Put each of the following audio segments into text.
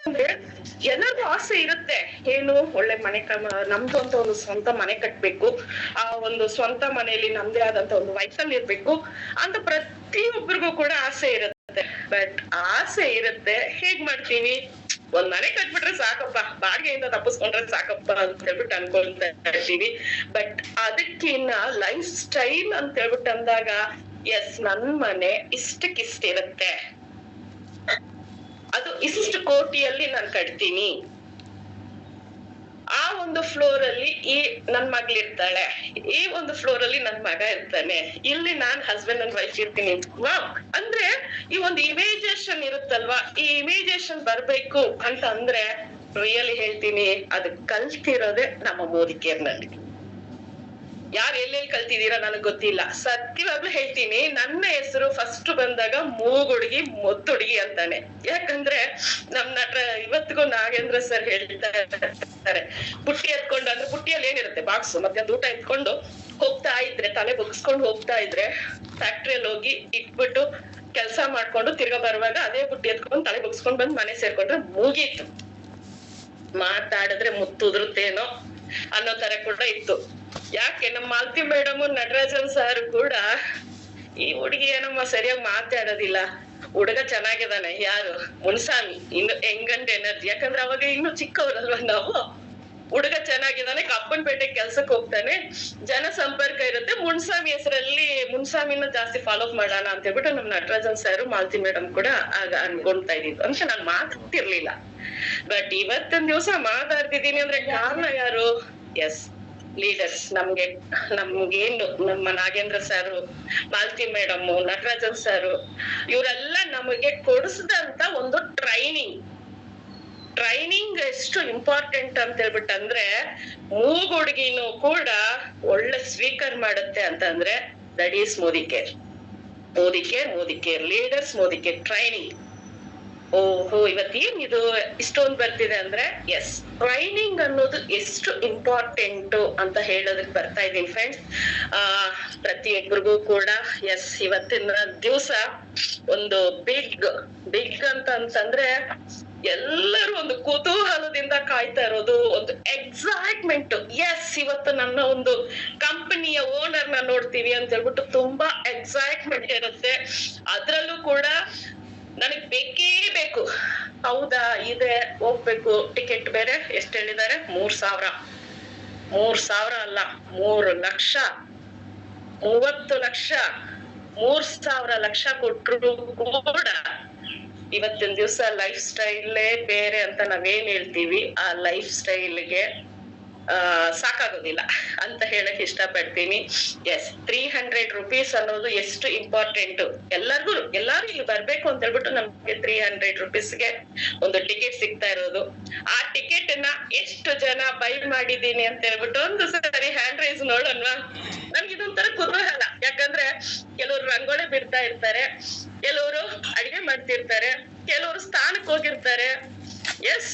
ಅಂದ್ರೆ ಎಲ್ಲರಿಗೂ ಆಸೆ ಇರುತ್ತೆ, ಏನು ಒಳ್ಳೆ ಮನೆ ನಮ್ದು ಅಂತ ಒಂದು ಸ್ವಂತ ಮನೆ ಕಟ್ಬೇಕು, ಆ ಒಂದು ಸ್ವಂತ ಮನೆಯಲ್ಲಿ ನಮ್ದೇ ಆದಂತ ಒಂದು ವೈಕಲ್ ಇರ್ಬೇಕು ಅಂತ ಪ್ರತಿಯೊಬ್ಬರಿಗೂ ಕೂಡ ಆಸೆ ಇರುತ್ತೆ. ಬಟ್ ಆಸೆ ಇರುತ್ತೆ, ಹೇಗ್ ಮಾಡ್ತೀವಿ? ಒಂದ್ ಮನೆ ಕಟ್ಬಿಟ್ರೆ ಸಾಕಪ್ಪ, ಬಾಡಿಗೆಯಿಂದ ತಪ್ಪಿಸ್ಕೊಂಡ್ರೆ ಸಾಕಪ್ಪ ಅಂತ ಹೇಳ್ಬಿಟ್ಟು ಅನ್ಕೊಳ್ತಾ ಇರ್ತೀವಿ. ಬಟ್ ಅದಕ್ಕಿನ್ನ ಲೈಫ್ ಸ್ಟೈಲ್ ಅಂತ ಹೇಳ್ಬಿಟ್ಟು ಅಂದಾಗ, ಎಸ್ ನನ್ ಮನೆ ಇಷ್ಟಕ್ಕಿಷ್ಟಿರುತ್ತೆ, ಅದು ಇಷ್ಟು ಕೋಟಿಯಲ್ಲಿ ನಾನು ಕಟ್ತೀನಿ, ಆ ಒಂದು ಫ್ಲೋರ್ ಅಲ್ಲಿ ಈ ನನ್ ಮಗಳಿರ್ತಾಳೆ, ಈ ಒಂದು ಫ್ಲೋರ್ ಅಲ್ಲಿ ನನ್ ಮಗ ಇರ್ತಾನೆ, ಇಲ್ಲಿ ನಾನ್ ಹಸ್ಬೆಂಡ್ ಅಂಡ್ ವೈಫ್ ಇರ್ತೀನಿ ಅಂದ್ರೆ ಈ ಒಂದು ಇಮೇಜೇಷನ್ ಇರುತ್ತಲ್ವಾ, ಈ ಇಮೇಜೇಷನ್ ಬರ್ಬೇಕು ಅಂತ ಅಂದ್ರೆ ರಿಯಲಿ ಹೇಳ್ತೀನಿ, ಅದು ಕಲ್ತಿರೋದೆ ನಮ್ಮ ಮೋದಿ ಕೇರ್ನಲ್ಲಿ. ಯಾರು ಎಲ್ಲೆಲ್ಲಿ ಕಲ್ತಿದ್ದೀರಾ ನನಗ್ ಗೊತ್ತಿಲ್ಲ, ಸತ್ಯವಾಗ್ಲೂ ಹೇಳ್ತೀನಿ, ನನ್ನ ಹೆಸರು ಫಸ್ಟ್ ಬಂದಾಗ ಮೂಗುಡುಗಿ ಮುದ್ದುಡುಗಿ ಅಂತಾನೆ. ಯಾಕಂದ್ರೆ ನಮ್ ನಟ ಇವತ್ತಿಗೂ ನಾಗೇಂದ್ರ ಸರ್ ಹೇಳ್ತಾ ಇರ್ತಾರೆ, ಬುಟ್ಟಿ ಎತ್ಕೊಂಡು, ಅಂದ್ರೆ ಬುಟ್ಟಿಯಲ್ಲಿ ಏನಿರುತ್ತೆ ಬಾಕ್ಸ್, ಮಧ್ಯಾಹ್ನ ಊಟ ಎತ್ಕೊಂಡು ಹೋಗ್ತಾ ಇದ್ರೆ, ತಲೆ ಬಗ್ಸ್ಕೊಂಡು ಹೋಗ್ತಾ ಇದ್ರೆ, ಫ್ಯಾಕ್ಟ್ರಿಯಲ್ಲಿ ಹೋಗಿ ಇಟ್ಬಿಟ್ಟು ಕೆಲ್ಸ ಮಾಡ್ಕೊಂಡು ತಿರ್ಗಾ ಬರುವಾಗ ಅದೇ ಬುಟ್ಟಿ ಎತ್ಕೊಂಡು ತಲೆ ಬಗ್ಸ್ಕೊಂಡ್ ಬಂದ್ ಮನೆ ಸೇರ್ಕೊಂಡ್ರೆ ಮುಗೀತು, ಮಾತಾಡಿದ್ರೆ ಮುತ್ತುದ್ರುತ್ತೇನೋ ಅನ್ನೋ ತರ ಕೂಡ ಇತ್ತು. ಯಾಕೆ ನಮ್ಮ ಮಾಲತಿ ಮೇಡಮ್, ನಟರಾಜನ್ ಸರ್ ಕೂಡ ಈ ಹುಡುಗಿ ಏನಮ್ಮ ಸರಿಯಾಗಿ ಮಾತಾಡೋದಿಲ್ಲ, ಹುಡುಗ ಚೆನ್ನಾಗಿದ್ದಾನೆ, ಯಾರು ಮುನ್ಸಾಮಿ, ಇನ್ನು ಯಂಗ್ ಎನರ್ಜಿ, ಯಾಕಂದ್ರೆ ಅವಾಗ ಇನ್ನು ಚಿಕ್ಕವರಲ್ವಾ ನಾವು, ಹುಡುಗ ಚೆನ್ನಾಗಿದ್ದಾನೆ, ಕಪ್ಪನ್ಪೇಟೆ ಕೆಲ್ಸಕ್ಕೆ ಹೋಗ್ತಾನೆ, ಜನ ಸಂಪರ್ಕ ಇರುತ್ತೆ, ಮುನ್ಸಾಮಿ ಹೆಸರಲ್ಲಿ ಮುನ್ಸಾಮಿನ ಜಾಸ್ತಿ ಫಾಲೋ ಮಾಡೋಣ ಅಂತ ಹೇಳ್ಬಿಟ್ಟು ನಮ್ ನಟರಾಜನ್ ಸರ್ ಮಾಲತಿ ಮೇಡಮ್ ಕೂಡ ಆಗ ಅನ್ಕೊಂತಾ ಇದ್ದಿದ್ದು ಅಂತ ನಾನ್ ಮಾತಾಡ್ತಿರ್ಲಿಲ್ಲ. ಬಟ್ ಇವತ್ತಿನ ದಿವಸ ಮಾತಾಡ್ತಿದ್ದೀನಿ ಅಂದ್ರೆ ಕಾರಣ ಯಾರು? Yes leaders. ನಮ್ಗೇನು ನಮ್ಮ ನಾಗೇಂದ್ರ ಸಾರು, ಮಾಲತಿ ಮೇಡಮ್, ನಟರಾಜನ್ ಸಾರು, ಇವರೆಲ್ಲ ನಮಗೆ ಕೊಡಿಸಿದಂತ ಒಂದು ಟ್ರೈನಿಂಗ್ ಎಷ್ಟು ಇಂಪಾರ್ಟೆಂಟ್ ಅಂತ ಹೇಳ್ಬಿಟ್ಟಂದ್ರೆ, ಮೂಗುಡುಗಿನೂ ಕೂಡ ಒಳ್ಳೆ ಸ್ವೀಕಾರ ಮಾಡುತ್ತೆ ಅಂತಂದ್ರೆ that is Modi care leaders, Modi care training. ಓಹೋ, ಇವತ್ತೇನ್ ಇದು ಇಷ್ಟೊಂದು ಬರ್ತಿದೆ ಅಂದ್ರೆ, ಎಸ್ ಟ್ರೈನಿಂಗ್ ಅನ್ನೋದು ಎಷ್ಟು ಇಂಪಾರ್ಟೆಂಟ್ ಅಂತ ಹೇಳೋದಕ್ಕೆ ಬರ್ತಾ ಇದೀನಿ ಫ್ರೆಂಡ್ಸ್. ಪ್ರತಿಯೊಬ್ಬರಿಗೂ ಕೂಡ ಎಸ್ ಇವತ್ತಿನ ದಿವಸ ಒಂದು ಬಿಗ್ ಅಂತಂದ್ರೆ ಎಲ್ಲರೂ ಒಂದು ಕುತೂಹಲದಿಂದ ಕಾಯ್ತಾ ಇರೋದು, ಒಂದು ಎಕ್ಸೈಟ್ಮೆಂಟ್. ಎಸ್ ಇವತ್ತು ನನ್ನ ಒಂದು ಕಂಪನಿಯ ಓನರ್ ನ ನೋಡ್ತೀವಿ ಅಂತ ಹೇಳ್ಬಿಟ್ಟು ತುಂಬಾ ಎಕ್ಸೈಟ್ಮೆಂಟ್ ಇರುತ್ತೆ. ಅದ್ರಲ್ಲೂ ಕೂಡ ನನಗ್ ಬೇಕೇ ಬೇಕು, ಹೌದಾ ಇದೆ ಹೋಗ್ಬೇಕು, ಟಿಕೆಟ್ ಬೇರೆ ಎಷ್ಟು ಹೇಳಿದ್ದಾರೆ, 3,000 ಅಲ್ಲ 3,00,000, 30,00,000, 3,000 ಕೊಟ್ರು ಕೂಡ ಇವತ್ತಿನ ದಿವಸ ಲೈಫ್ ಸ್ಟೈಲೇ ಬೇರೆ ಅಂತ ನಾವೇನ್ ಹೇಳ್ತೀವಿ, ಆ ಲೈಫ್ ಸ್ಟೈಲ್ಗೆ ಸಾಕಾಗೋದಿಲ್ಲ ಅಂತ ಹೇಳಕ್ ಇಷ್ಟಪಡ್ತೀನಿ. ಎಸ್ 300 rupees ಅನ್ನೋದು ಎಷ್ಟು ಇಂಪಾರ್ಟೆಂಟ್, ಎಲ್ಲಾರು ಇಲ್ಲಿ ಬರ್ಬೇಕು ಅಂತ ಹೇಳ್ಬಿಟ್ಟು ನಮ್ಗೆ 300 rupeesಗೆ ಒಂದು ಟಿಕೆಟ್ ಸಿಗ್ತಾ ಇರೋದು. ಆ ಟಿಕೆಟ್ ನ ಎಷ್ಟು ಜನ ಬೈ ಮಾಡಿದೀನಿ ಅಂತ ಹೇಳ್ಬಿಟ್ಟು ಒಂದು ಸರಿ ಹ್ಯಾಂಡ್ ರೈಸ್ ನೋಡೋಣವಾ? ನನ್ಗೆ ಇದೊಂಥರ ಕುತೂಹಲ, ಯಾಕಂದ್ರೆ ಕೆಲವರು ರಂಗೋಲಿ ಬಿಡ್ತಾ ಇರ್ತಾರೆ, ಕೆಲವರು ಅಡಿಗೆ ಮಾಡ್ತಿರ್ತಾರೆ, ಕೆಲವರು ಸ್ಥಾನಕ್ಕೆ ಹೋಗಿರ್ತಾರೆ. ಎಸ್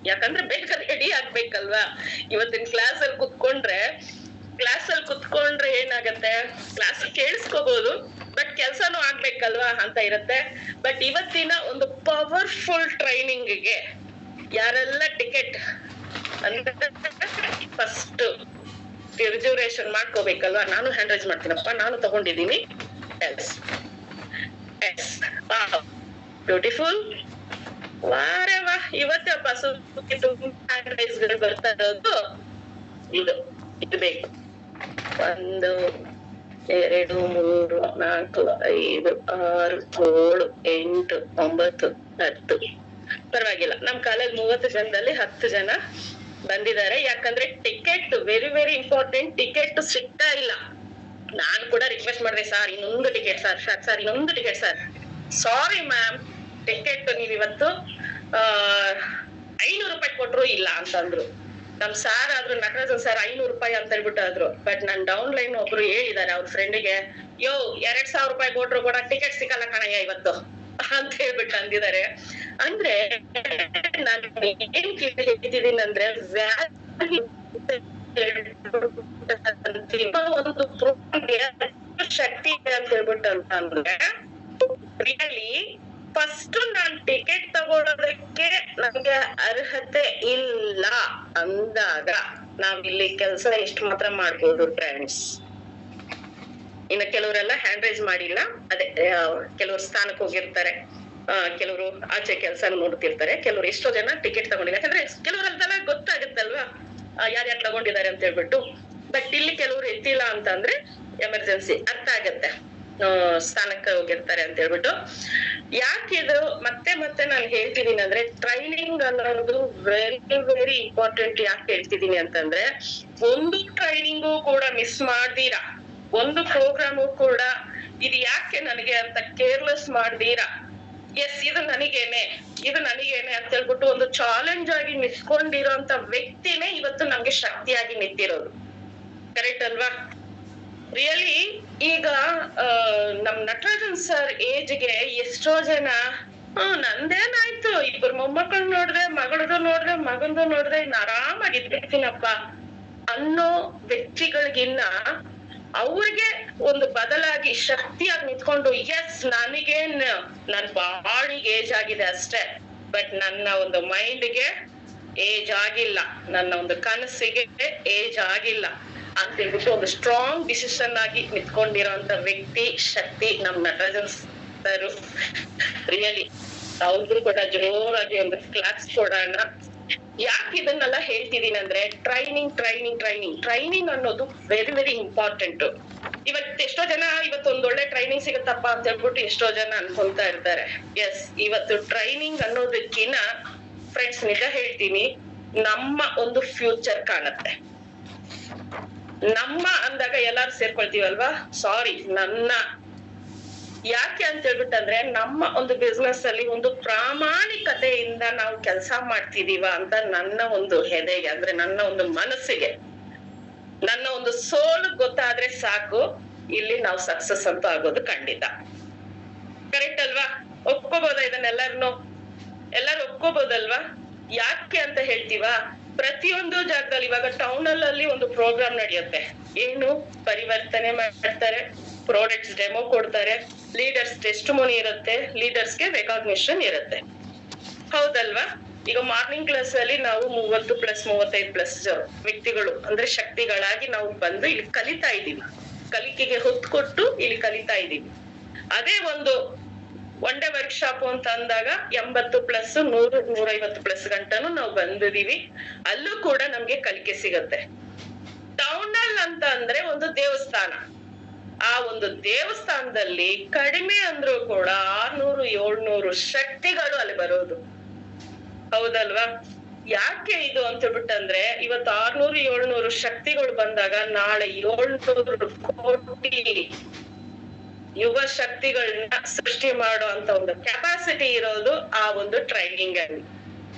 ಯಾಕಂದ್ರೆ ಬೇಗ ರೆಡಿ ಆಗ್ಬೇಕಲ್ವಾ? ಇವತ್ತಿನ ಕ್ಲಾಸ್ ಅಲ್ಲಿ ಕುತ್ಕೊಂಡ್ರೆ ಏನಾಗತ್ತೆ, ಕ್ಲಾಸ್ ಕೇಳಿಸ್ಕೋಬಹುದು, ಬಟ್ ಕೆಲ್ಸನೂ ಆಗ್ಬೇಕಲ್ವಾ ಅಂತ ಇರತ್ತೆ. ಬಟ್ ಇವತ್ತಿನ ಒಂದು ಪವರ್ಫುಲ್ ಟ್ರೈನಿಂಗ್ಗೆ ಯಾರೆಲ್ಲ ಟಿಕೆಟ್ ಅಂದ್ರೆ ಫಸ್ಟ್ ರಿಸರ್ವೇಶನ್ ಮಾಡ್ಕೋಬೇಕಲ್ವಾ? ನಾನು ಹ್ಯಾಂಡ್ ರೈಸ್ ಮಾಡ್ತೀನಪ್ಪ, ನಾನು ತಗೊಂಡಿದ್ದೀನಿ. ಬ್ಯೂಟಿಫುಲ್, ವಾರೆ ವಾ, ಇವತ್ತೇ ಹ್ಯಾಂಡ್ ರೈಸ್ ಗಳು ಬರ್ತಾ ಇರೋದು. ಇದು ಬೇಕು, 1 2 3 4 5 6 7 8 9 10. ಪರವಾಗಿಲ್ಲ, ನಮ್ ಕಾಲೇಜ್ 30 ಜನದಲ್ಲಿ 10 ಜನ ಬಂದಿದ್ದಾರೆ. ಯಾಕಂದ್ರೆ ticket very very important. Ticket ಸಿಗ್ತಾ ಇಲ್ಲ. ನಾನ್ ಕೂಡ ರಿಕ್ವೆಸ್ಟ್ ಮಾಡಿದೆ, ಸರ್ ಇನ್ನೊಂದು ಟಿಕೆಟ್ ಸರ್, ಇನ್ನೊಂದು ticket sir. Sorry ma'am, ticket ನೀವ್ ಇವತ್ತು 500 ರೂಪಾಯಿ ಕೊಟ್ರು ಇಲ್ಲ ಅಂತಂದ್ರು. ನಮ್ ಸಾರ್ ಆದ್ರು ನಟರಾಜನ್ ಸರ್ 500 ರೂಪಾಯಿ ಅಂತ ಹೇಳ್ಬಿಟ್ಟು ಆದ್ರು. ಬಟ್ ನನ್ ಡೌನ್ ಲೈನ್ ಒಬ್ರು ಹೇಳಿದಾರೆ ಅವ್ರ ಫ್ರೆಂಡ್ಗೆ, 2,000 ರೂಪಾಯಿ ಕೊಟ್ರು ಕೂಡ ಟಿಕೆಟ್ ಸಿಗಲ್ಲ ಕಣಯ್ಯ ಇವತ್ತು ಅಂತ ಹೇಳ್ಬಿಟ್ಟು ಅಂದಿದ್ದಾರೆ. ಅಂದ್ರೆ ನಾನು ಏನ್ ಹೇಳ್ತಿದ್ದೀನಿ ಅಂದ್ರೆ, ಒಂದು ಶಕ್ತಿ ಇದೆ ಅಂತ ಹೇಳ್ಬಿಟ್ಟು ಅಂತ ಅಂದ್ರೆ ರಿಯಲಿ ಫಸ್ಟ್ ನಾನ್ ಟಿಕೆಟ್ ತಗೊಳೋದಕ್ಕೆ ನನ್ಗೆ ಅರ್ಹತೆ ಇಲ್ಲ ಅಂದಾಗ ನಾವಿಲ್ಲಿ ಕೆಲಸ ಇಷ್ಟು ಮಾತ್ರ ಮಾಡ್ಬೋದು ಫ್ರೆಂಡ್ಸ್. ಇನ್ನು ಕೆಲವರೆಲ್ಲ ಹ್ಯಾಂಡ್ ರೈಸ್ ಮಾಡಿಲ್ಲ, ಅದೇ ಕೆಲವರು ಸ್ಥಾನಕ್ಕೆ ಹೋಗಿರ್ತಾರೆ, ಕೆಲವರು ಆಚೆ ಕೆಲಸ ನೋಡ್ತಿರ್ತಾರೆ, ಕೆಲವರು ಎಷ್ಟೋ ಜನ ಟಿಕೆಟ್ ತಗೊಂಡಿಲ್ಲ. ಯಾಕಂದ್ರೆ ಕೆಲವರೆಲ್ಲ ಗೊತ್ತಾಗುತ್ತಲ್ವಾ ಯಾರ್ಯಾರು ತಗೊಂಡಿದ್ದಾರೆ ಅಂತ ಹೇಳ್ಬಿಟ್ಟು. ಬಟ್ ಇಲ್ಲಿ ಕೆಲವರು ಎತ್ತಿಲ್ಲ ಅಂತಂದ್ರೆ ಎಮರ್ಜೆನ್ಸಿ ಅರ್ಥ ಆಗತ್ತೆ ಸ್ಥಾನಕ್ಕೆ ಹೋಗಿರ್ತಾರೆ ಅಂತ ಹೇಳ್ಬಿಟ್ಟು. ಯಾಕಿದು ಮತ್ತೆ ಮತ್ತೆ ನಾನು ಹೇಳ್ತಿದೀನಿ ಅಂದ್ರೆ ಟ್ರೈನಿಂಗ್ ಅನ್ನೋದು ವೆರಿ ವೆರಿ ಇಂಪಾರ್ಟೆಂಟ್. ಯಾಕೆ ಹೇಳ್ತಿದೀನಿ ಅಂತಂದ್ರೆ ಒಂದು ಟ್ರೈನಿಂಗು ಕೂಡ ಮಿಸ್ ಮಾಡ್ದೀರಾ, ಒಂದು ಪ್ರೋಗ್ರಾಮು ಕೂಡ ಇದು ಯಾಕೆ ನನಗೆ ಅಂತ ಕೇರ್ಲೆಸ್ ಮಾಡ್ದೀರಾ, ಎಸ್ ಇದು ನನಗೇನೆ ಅಂತ ಹೇಳ್ಬಿಟ್ಟು ಒಂದು ಚಾಲೆಂಜ್ ಆಗಿ ನಿಂತ್ಕೊಂಡಿರೋ ಅಂತ ವ್ಯಕ್ತಿನೇ ಇವತ್ತು ನಮ್ಗೆ ಶಕ್ತಿಯಾಗಿ ನಿಂತಿರೋದು. ಕರೆಕ್ಟ್ ಅಲ್ವಾ? ರಿಯಲಿ ಈಗ ನಮ್ ನಟರಾಜನ್ ಸರ್ ಏಜ್ಗೆ ಎಷ್ಟೋ ಜನ ನಂದೇನಾಯ್ತು, ಇಬ್ಬರು ಮೊಮ್ಮಕ್ಕಳು ನೋಡ್ದೆ, ಮಗಳದು ನೋಡ್ದೆ, ಮಗಂದು ನೋಡ್ದೆ, ಇನ್ನು ಆರಾಮಾಗಿ ಇದ್ಬಿಡ್ತೀನಪ್ಪ ಅನ್ನೋ ವ್ಯಕ್ತಿಗಳಿಗಿನ್ನ ಅವ್ರಿಗೆ ಒಂದು ಬದಲಾಗಿ ಶಕ್ತಿಯಾಗಿ ನಿಂತ್ಕೊಂಡು ಎಸ್ ನನಗೇನ್ ನನ್ ಬಾಡಿಗೆ ಏಜ್ ಆಗಿದೆ ಅಷ್ಟೇ, ಬಟ್ ನನ್ನ ಒಂದು ಮೈಂಡ್ಗೆ ಏಜ್ ಆಗಿಲ್ಲ, ನನ್ನ ಒಂದು ಕನಸಿಗೆ ಏಜ್ ಆಗಿಲ್ಲ ಅಂತ ಹೇಳ್ಬಿಟ್ಟು ಒಂದು ಸ್ಟ್ರಾಂಗ್ ಡಿಸಿಷನ್ ಆಗಿ ನಿಂತ್ಕೊಂಡಿರೋಂತ ವ್ಯಕ್ತಿ ಶಕ್ತಿ ನಮ್ ನಟರಾಜನ್ ಸರ್. ರಿಯಲಿ ಅವ್ರಿಗೂ ಕೂಡ ಜೋರಾಗಿ ಒಂದು ಕ್ಲಾಸ್ ಕೊಡೋಣ. ಯಾಕೆ ಇದನ್ನೆಲ್ಲ ಹೇಳ್ತಿದೀನಿ ಅಂದ್ರೆ ಟ್ರೈನಿಂಗ್ ಅನ್ನೋದು ವೆರಿ ವೆರಿ ಇಂಪಾರ್ಟೆಂಟ್. ಇವತ್ತು ಎಷ್ಟೋ ಜನ ಇವತ್ತು ಒಂದ್ ಒಳ್ಳೆ ಟ್ರೈನಿಂಗ್ ಸಿಗುತ್ತಪ್ಪ ಅಂತ ಹೇಳ್ಬಿಟ್ಟು ಎಷ್ಟೋ ಜನ ಅನ್ಕೊಂತಾ ಇರ್ತಾರೆ. ಎಸ್, ಇವತ್ತು ಟ್ರೈನಿಂಗ್ ಅನ್ನೋದಕ್ಕಿನ್ನ ಫ್ರೆಂಡ್ಸ್ ನಿಜ ಹೇಳ್ತೀನಿ, ನಮ್ಮ ಒಂದು ಫ್ಯೂಚರ್ ಕಾಣತ್ತೆ. ನಮ್ಮ ಅಂದಾಗ ಎಲ್ಲಾರು ಸೇರ್ಕೊಳ್ತೀವಲ್ವಾ, ಸಾರಿ ನನ್ನ. ಯಾಕೆ ಅಂತ ಹೇಳ್ಬಿಟ್ಟಂದ್ರೆ ನಮ್ಮ ಒಂದು ಬಿಸ್ನೆಸ್ ಅಲ್ಲಿ ಒಂದು ಪ್ರಾಮಾಣಿಕತೆಯಿಂದ ನಾವು ಕೆಲಸ ಮಾಡ್ತಿದೀವ ಅಂತ ನನ್ನ ಒಂದು ಹೆದೆಗೆ, ಅಂದ್ರೆ ನನ್ನ ಒಂದು ಮನಸ್ಸಿಗೆ, ನನ್ನ ಒಂದು ಸೋಲು ಗೊತ್ತಾದ್ರೆ ಸಾಕು, ಇಲ್ಲಿ ನಾವು ಸಕ್ಸಸ್ ಅಂತೂ ಆಗೋದು ಖಂಡಿತ. ಕರೆಕ್ಟ್ ಅಲ್ವಾ? ಒಪ್ಕೋಬೋದಾ ಇದನ್ನೆಲ್ಲರೂ? ಎಲ್ಲರೂ ಒಪ್ಕೋಬೋದಲ್ವಾ? ಯಾಕೆ ಅಂತ ಹೇಳ್ತೀವಾ, ಪ್ರತಿಯೊಂದು ಜಾಗದಲ್ಲಿ ಇವಾಗ ಟೌನ್ ಅಲ್ಲಿ ಒಂದು ಪ್ರೋಗ್ರಾಮ್ ನಡೆಯುತ್ತೆ, ಏನು ಪರಿವರ್ತನೆ ಮಾಡ್ತಾರೆ, ಪ್ರಾಡಕ್ಟ್ಸ್ ಡೆಮೋ ಕೊಡ್ತಾರೆ, ಲೀಡರ್ಸ್ ಟೆಸ್ಟಿಮೋನಿ ಇರುತ್ತೆ, ಲೀಡರ್ಸ್ಗೆ ರೆಕಾಗ್ನಿಷನ್ ಇರುತ್ತೆ, ಹೌದಲ್ವಾ? ಈಗ ಮಾರ್ನಿಂಗ್ ಕ್ಲಾಸ್ ಅಲ್ಲಿ ನಾವು 30+35+ ವ್ಯಕ್ತಿಗಳು ಅಂದ್ರೆ ಶಕ್ತಿಗಳಾಗಿ ನಾವು ಬಂದು ಇಲ್ಲಿ ಕಲಿತಾ ಇದೀವಿ, ಕಲಿಕೆಗೆ ಹೊತ್ತು ಕೊಟ್ಟು ಇಲ್ಲಿ ಕಲಿತಾ ಇದೀವಿ. ಅದೇ ಒಂದು ಒನ್ ಡೇ ವರ್ಕ್ಶಾಪ್ ಅಂತ ಅಂದಾಗ 80+100-150+ ಗಂಟನು ನಾವು ಬಂದಿದೀವಿ, ಅಲ್ಲೂ ಕೂಡ ನಮ್ಗೆ ಕಲಿಕೆ ಸಿಗತ್ತೆ. ಟೌನ್ ಅಂತ ಅಂದ್ರೆ ಒಂದು ದೇವಸ್ಥಾನ, ಆ ಒಂದು ದೇವಸ್ಥಾನದಲ್ಲಿ ಕಡಿಮೆ ಅಂದ್ರೂ ಕೂಡ 600-700 ಶಕ್ತಿಗಳು ಅಲ್ಲಿ ಬರೋದು, ಹೌದಲ್ವಾ? ಯಾಕೆ ಇದು ಅಂತ ಹೇಳ್ಬಿಟ್ಟಂದ್ರೆ ಇವತ್ತು 600-700 ಶಕ್ತಿಗಳು ಬಂದಾಗ ನಾಳೆ 700 ಕೋಟಿ ಯುವ ಶಕ್ತಿಗಳನ್ನ ಸೃಷ್ಟಿ ಮಾಡೋ ಅಂತ ಒಂದು ಕೆಪಾಸಿಟಿ ಇರೋದು ಆ ಒಂದು ಟ್ರೈನಿಂಗ್ ಅಲ್ಲಿ.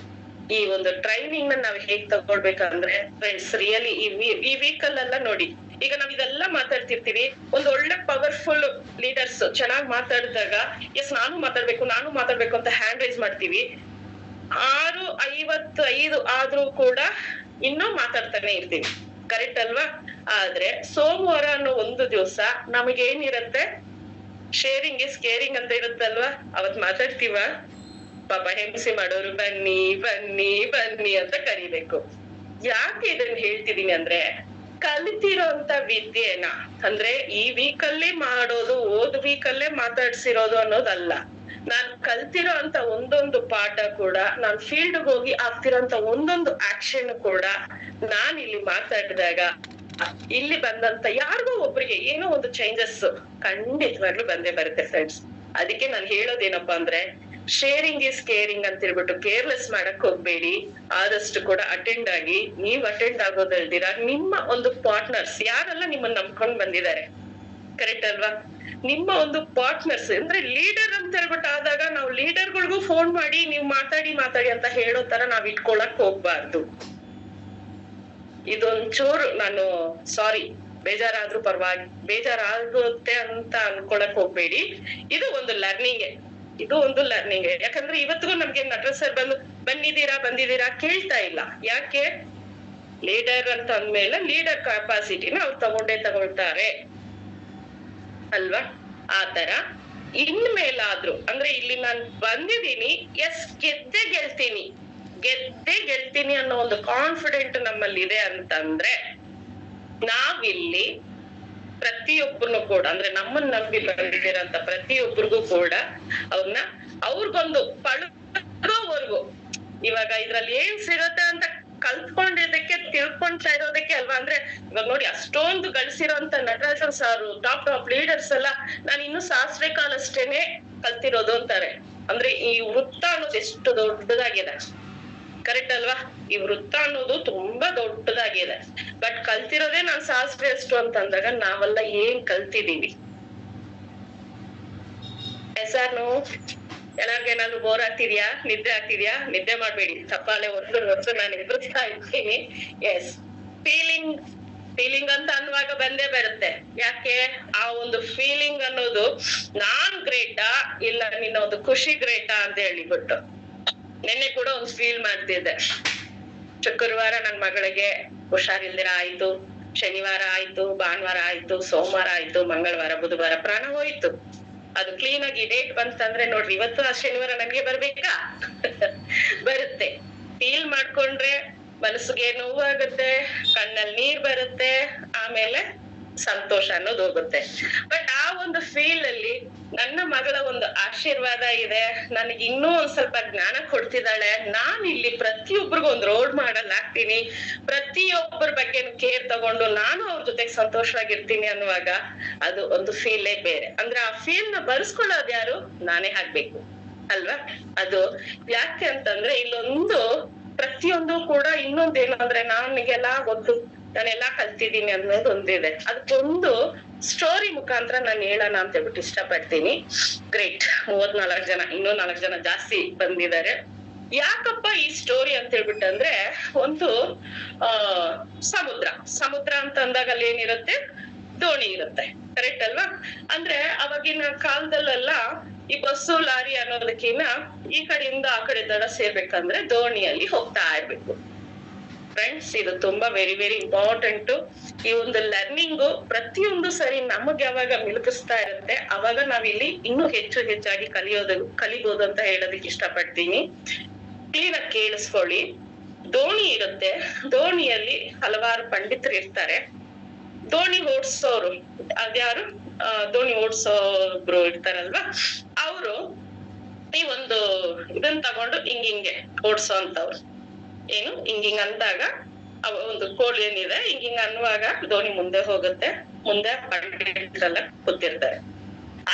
ಈ ಒಂದು ಟ್ರೈನಿಂಗ್ ನ ನಾವ್ ಹೇಗ್ ತಗೊಳ್ಬೇಕಂದ್ರೆ ಫ್ರೆಂಡ್ಸ್, ರಿಯಲಿ ಈ ವೀಕಲ್ ಎಲ್ಲ ನೋಡಿ, ಈಗ ನಾವ್ ಇದೆಲ್ಲ ಮಾತಾಡ್ತಿರ್ತೀವಿ, ಒಂದ್ ಒಳ್ಳೆ ಪವರ್ಫುಲ್ ಲೀಡರ್ಸ್ ಚೆನ್ನಾಗಿ ಮಾತಾಡಿದಾಗ ಎಸ್ ನಾನು ಮಾತಾಡ್ಬೇಕು ಅಂತ ಹ್ಯಾಂಡ್ ರೈಸ್ ಮಾಡ್ತೀವಿ. 6:55 ಆದ್ರೂ ಕೂಡ ಇನ್ನೂ ಮಾತಾಡ್ತಾನೆ ಇರ್ತೀವಿ, ಕರೆಕ್ಟ್ ಅಲ್ವಾ? ಆದ್ರೆ ಸೋಮವಾರ ಅನ್ನೋ ಒಂದು ದಿವಸ ನಮಗೇನಿರತ್ತೆ, ಶೇರಿಂಗ್ ಇಸ್ ಕೇರಿಂಗ್ ಅಂತ ಇರುತ್ತಲ್ವಾ, ಅವತ್ ಮಾತಾಡ್ತೀವ, ಪಾಪ ಹಿಂಸೆ ಮಾಡೋರು ಬನ್ನಿ ಬನ್ನಿ ಬನ್ನಿ ಅಂತ ಕರಿಬೇಕು. ಯಾಕೆ ಇದನ್ನ ಹೇಳ್ತಿದೀನಿ ಅಂದ್ರೆ ಕಲಿತಿರೋಂತ ವಿದ್ಯೆನ, ಅಂದ್ರೆ ಈ ವೀಕಲ್ಲೇ ಮಾಡೋದು, ವೀಕಲ್ಲೇ ಮಾತಾಡ್ಸಿರೋದು ಅನ್ನೋದಲ್ಲ, ನಾನ್ ಕಲ್ತಿರೋ ಅಂತ ಒಂದೊಂದು ಪಾಠ ಕೂಡ, ನಾನ್ ಫೀಲ್ಡ್ ಹೋಗಿ ಆಗ್ತಿರೋಂತ ಒಂದೊಂದು ಆಕ್ಷನ್ ಕೂಡ ನಾನ್ ಇಲ್ಲಿ ಮಾತಾಡಿದಾಗ ಇಲ್ಲಿ ಬಂದಂತ ಯಾರಿಗೋ ಒಬ್ರಿಗೆ ಏನೋ ಒಂದು ಚೇಂಜಸ್ ಖಂಡಿತವಾಗ್ಲೂ ಬಂದೇ ಬರುತ್ತೆ ಫ್ರೆಂಡ್ಸ್. ಅದಕ್ಕೆ ನಾನು ಹೇಳೋದೇನಪ್ಪಾ ಅಂದ್ರೆ ಶೇರಿಂಗ್ ಇಸ್ ಕೇರಿಂಗ್ ಅಂತ ಹೇಳ್ಬಿಟ್ಟು ಕೇರ್ಲೆಸ್ ಮಾಡಕ್ ಹೋಗ್ಬೇಡಿ. ಆದಷ್ಟು ಕೂಡ ಅಟೆಂಡ್ ಆಗಿ, ನೀವ್ ಅಟೆಂಡ್ ಆಗೋದಲ್ದಿರ ನಿಮ್ಮ ಒಂದು ಪಾರ್ಟ್ನರ್ಸ್ ಯಾರೆಲ್ಲ ನಿಮ್ಮನ್ನ ನಂಬ್ಕೊಂಡ್ ಬಂದಿದ್ದಾರೆ, ಕರೆಕ್ಟ್ ಅಲ್ವಾ? ನಿಮ್ಮ ಒಂದು ಪಾರ್ಟ್ನರ್ಸ್ ಅಂದ್ರೆ ಲೀಡರ್ ಅಂತ ಹೇಳ್ಬಿಟ್ಟು ಆದಾಗ ನಾವು ಲೀಡರ್ಗಳಿಗೂ ಫೋನ್ ಮಾಡಿ ನೀವು ಮಾತಾಡಿ ಅಂತ ಹೇಳೋ ತರ ನಾವ್ ಇಟ್ಕೊಳಕ್ ಹೋಗ್ಬಾರ್ದು. ಇದೊಂಚೂರು ನಾನು ಸಾರಿ, ಬೇಜಾರಾದ್ರೂ ಬೇಜಾರಾಗುತ್ತೆ ಅಂತ ಅನ್ಕೊಳಕ್ ಹೋಗ್ಬೇಡಿ. ಇದು ಒಂದು ಲರ್ನಿಂಗ್, ಯಾಕಂದ್ರೆ ಇವತ್ತಿಗೂ ನಮ್ಗೆ ನಟರಾಜ್ ಸರ್ ಬಂದಿದ್ದೀರಾ ಕೇಳ್ತಾ ಇಲ್ಲ. ಯಾಕೆ? ಲೀಡರ್ ಅಂತ ಅಂದ್ಮೇಲೆ ಲೀಡರ್ ಕೆಪಾಸಿಟಿನ ಅವ್ರು ತಗೊಳ್ತಾರೆ ಅಲ್ವಾ? ಆತರ ಇನ್ಮೇಲಾದ್ರೂ ಅಂದ್ರೆ ಇಲ್ಲಿ ನಾನ್ ಬಂದಿದ್ದೀನಿ, ಎಸ್ ಗೆದ್ದೇ ಗೆಲ್ತೀನಿ ಅನ್ನೋ ಒಂದು ಕಾನ್ಫಿಡೆಂಟ್ ನಮ್ಮಲ್ಲಿ ಇದೆ ಅಂತಂದ್ರೆ ನಾವಿಲ್ಲಿ ಪ್ರತಿಯೊಬ್ಬರನ್ನು ಕೂಡ ಅಂದ್ರೆ ನಮ್ಮನ್ನ ನಂಬಿ ಬಂದಿರಂತ ಪ್ರತಿಯೊಬ್ಬರಿಗೂ ಕೂಡ ಅವ್ರಿಗೊಂದು ಪಳಗೋವರೆಗೂ ಇವಾಗ ಇದ್ರಲ್ಲಿ ಏನ್ ಸಿಗತ್ತೆ ಅಂತ ಕಲ್ತ್ಕೊಂಡಿದ್ದಕ್ಕೆ ತಿಳ್ಕೊಂತಾ ಇರೋದಕ್ಕೆ ಅಲ್ವಾ. ಅಂದ್ರೆ ಇವಾಗ ನೋಡಿ ಅಷ್ಟೊಂದು ಗಳಿಸಿರೋಂತ ನಟರಾಜನ್ ಸಾರು ಟಾಪ್ ಲೀಡರ್ಸ್ ಎಲ್ಲ ನಾನು ಇನ್ನು ಸಾಸಿವೆ ಕಾಲಷ್ಟೇನೆ ಕಲ್ತಿರೋದು ಅಂತಾರೆ. ಅಂದ್ರೆ ಈ ವೃತ್ತ ಅನ್ನೋದು ಎಷ್ಟು ದೊಡ್ಡದಾಗಿದೆ, ಕರೆಕ್ಟ್ ಅಲ್ವಾ? ಈ ವೃತ್ತ ಅನ್ನೋದು ತುಂಬಾ ದೊಡ್ಡದಾಗಿದೆ. ಬಟ್ ಕಲ್ತಿರೋದೇ ನಾನ್ ಸಾಸಿವೆ ಅಷ್ಟು ಅಂತ ಅಂದಾಗ ನಾವೆಲ್ಲ ಏನ್ ಕಲ್ತಿದೀವಿ? ಸಾರ್ನು ಎಲ್ಲಾರ್ಗೇನಾದ್ರು ಬೋರ್ ಆಗ್ತಿದ್ಯಾ, ನಿದ್ದೆ ಆಗ್ತಿದ್ಯಾ? ನಿದ್ದೆ ಮಾಡ್ಬೇಡಿ, ತಪ್ಪಾಲೆ ವರ್ಷ ನಾನು ಎದುರಿಸ್ತಾ ಇರ್ತೀನಿ. ಎಸ್, ಫೀಲಿಂಗ್ ಅಂತ ಅನ್ನುವಾಗ ಬಂದೇ ಬರುತ್ತೆ. ಯಾಕೆ? ಆ ಒಂದು ಫೀಲಿಂಗ್ ಅನ್ನೋದು ನಾನ್ ಗ್ರೇಟಾ ಇಲ್ಲ ನಿನ್ನ ಒಂದು ಖುಷಿ ಗ್ರೇಟಾ ಅಂತ ಹೇಳಿಬಿಟ್ಟು ನಿನ್ನೆ ಕೂಡ ಒಂದು ಫೀಲ್ ಮಾಡ್ತಿದ್ದೆ. ಶುಕ್ರವಾರ ನನ್ ಮಗಳಿಗೆ ಹುಷಾರಿಲ್ದಿರ ಆಯ್ತು, ಶನಿವಾರ ಆಯ್ತು, ಭಾನುವಾರ ಆಯ್ತು, ಸೋಮವಾರ ಆಯ್ತು, ಮಂಗಳವಾರ ಬುಧವಾರ ಪ್ರಾಣ ಹೋಯ್ತು. ಅದು ಕ್ಲೀನ್ ಆಗಿ ಡೇಟ್ ಬಂತಂದ್ರೆ ನೋಡ್ರಿ ಇವತ್ತು ಆ ಶನಿವಾರ ನಮ್ಗೆ ಬರ್ಬೇಕಾ? ಬರುತ್ತೆ. ಫೀಲ್ ಮಾಡ್ಕೊಂಡ್ರೆ ಮನಸ್ಸಿಗೆ ನೋವಾಗುತ್ತೆ, ಕಣ್ಣಲ್ಲಿ ನೀರ್ ಬರುತ್ತೆ, ಆಮೇಲೆ ಸಂತೋಷ ಅನ್ನೋದು ಹೋಗುತ್ತೆ. ಬಟ್ ಆ ಒಂದು ಫೀಲ್ ಅಲ್ಲಿ ನನ್ನ ಮಗಳ ಒಂದು ಆಶೀರ್ವಾದ ಇದೆ, ನನಗೆ ಇನ್ನೂ ಒಂದ್ ಸ್ವಲ್ಪ ಜ್ಞಾನ ಕೊಡ್ತಿದ್ದಾಳೆ. ನಾನ್ ಇಲ್ಲಿ ಪ್ರತಿಯೊಬ್ಬರಿಗೂ ಒಂದು ರೋಲ್ ಮಾಡಲ್ ಆಗ್ತೀನಿ, ಪ್ರತಿಯೊಬ್ಬರ ಬಗ್ಗೆ ಕೇರ್ ತಗೊಂಡು ನಾನು ಅವ್ರ ಜೊತೆಗೆ ಸಂತೋಷವಾಗಿರ್ತೀನಿ ಅನ್ನುವಾಗ ಅದು ಒಂದು ಫೀಲೇ ಬೇರೆ. ಅಂದ್ರೆ ಆ ಫೀಲ್ ನ ಬಳಸ್ಕೊಳ್ಳೋದು ಯಾರು? ನಾನೇ ಆಗ್ಬೇಕು ಅಲ್ವಾ? ಅದು ಯಾಕೆ ಅಂತಂದ್ರೆ ಇಲ್ಲೊಂದು ಪ್ರತಿಯೊಂದು ಕೂಡ ಇನ್ನೊಂದೇನು ಅಂದ್ರೆ ನನಗೆಲ್ಲಾ ಗೊತ್ತು, ನಾನೆಲ್ಲಾ ಕಲ್ತಿದ್ದೀನಿ ಅನ್ನೋದು ಒಂದಿದೆ. ಅದಕ್ಕೊಂದು ಸ್ಟೋರಿ ಮುಖಾಂತರ ನಾನು ಹೇಳೋಣ ಅಂತ ಹೇಳ್ಬಿಟ್ಟು ಇಷ್ಟಪಡ್ತೀನಿ. ಗ್ರೇಟ್, 34 ಜನ, ಇನ್ನೂ 4 ಜನ ಜಾಸ್ತಿ ಬಂದಿದ್ದಾರೆ. ಯಾಕಪ್ಪ ಈ ಸ್ಟೋರಿ ಅಂತ ಹೇಳ್ಬಿಟ್ಟಂದ್ರೆ ಒಂದು ಸಮುದ್ರ ಅಂತ ಅಂದಾಗ ಅಲ್ಲಿ ಏನಿರುತ್ತೆ? ದೋಣಿ ಇರುತ್ತೆ, ಕರೆಕ್ಟ್ ಅಲ್ವಾ? ಅಂದ್ರೆ ಅವಾಗಿನ ಕಾಲದಲ್ಲೆಲ್ಲ ಈ ಬಸ್ಸು ಲಾರಿ ಅನ್ನೋದಕ್ಕಿನ್ನ ಈ ಕಡೆಯಿಂದ ಆ ಕಡೆ ದಡ ಸೇರ್ಬೇಕಂದ್ರೆ ದೋಣಿಯಲ್ಲಿ ಹೋಗ್ತಾ ಇರ್ಬೇಕು. ಫ್ರೆಂಡ್ಸ್, ಇದು ತುಂಬಾ ವೆರಿ ವೆರಿ ಇಂಪಾರ್ಟೆಂಟ್. ಈ ಒಂದು ಲರ್ನಿಂಗು ಪ್ರತಿಯೊಂದು ಸರಿ ನಮಗೆ ಯಾವಾಗ ಮಿಲುಕಿಸ್ತಾ ಇರುತ್ತೆ ಅವಾಗ ನಾವಿಲ್ಲಿ ಇನ್ನೂ ಹೆಚ್ಚಾಗಿ ಕಲಿಬೋದು ಅಂತ ಹೇಳೋದಕ್ಕೆ ಇಷ್ಟಪಡ್ತೀನಿ. ಕ್ಲೀನ್ ಆಗಿ ಕೇಳಿಸ್ಕೊಳ್ಳಿ. ದೋಣಿ ಇರುತ್ತೆ, ದೋಣಿಯಲ್ಲಿ ಹಲವಾರು ಪಂಡಿತರು ಇರ್ತಾರೆ. ದೋಣಿ ಓಡ್ಸೋರು ಅದ್ಯಾರು? ದೋಣಿ ಓಡ್ಸೋಬ್ರು ಇರ್ತಾರಲ್ವಾ, ಅವರು ಈ ಒಂದು ಇದನ್ ತಗೊಂಡು ಹಿಂಗೆ ಓಡ್ಸೋ ಅಂತವ್ರು. ಏನು ಹಿಂಗಿಂಗ್ ಅಂದಾಗ ಒಂದು ಕೋಲ್ ಏನಿದೆ ಹಿಂಗಿಂಗ್ ಅನ್ನುವಾಗ ದೋಣಿ ಮುಂದೆ ಹೋಗುತ್ತೆ, ಮುಂದೆ ಪಂಡಿತರೆಲ್ಲ ಕೂತಿರ್ತಾರೆ.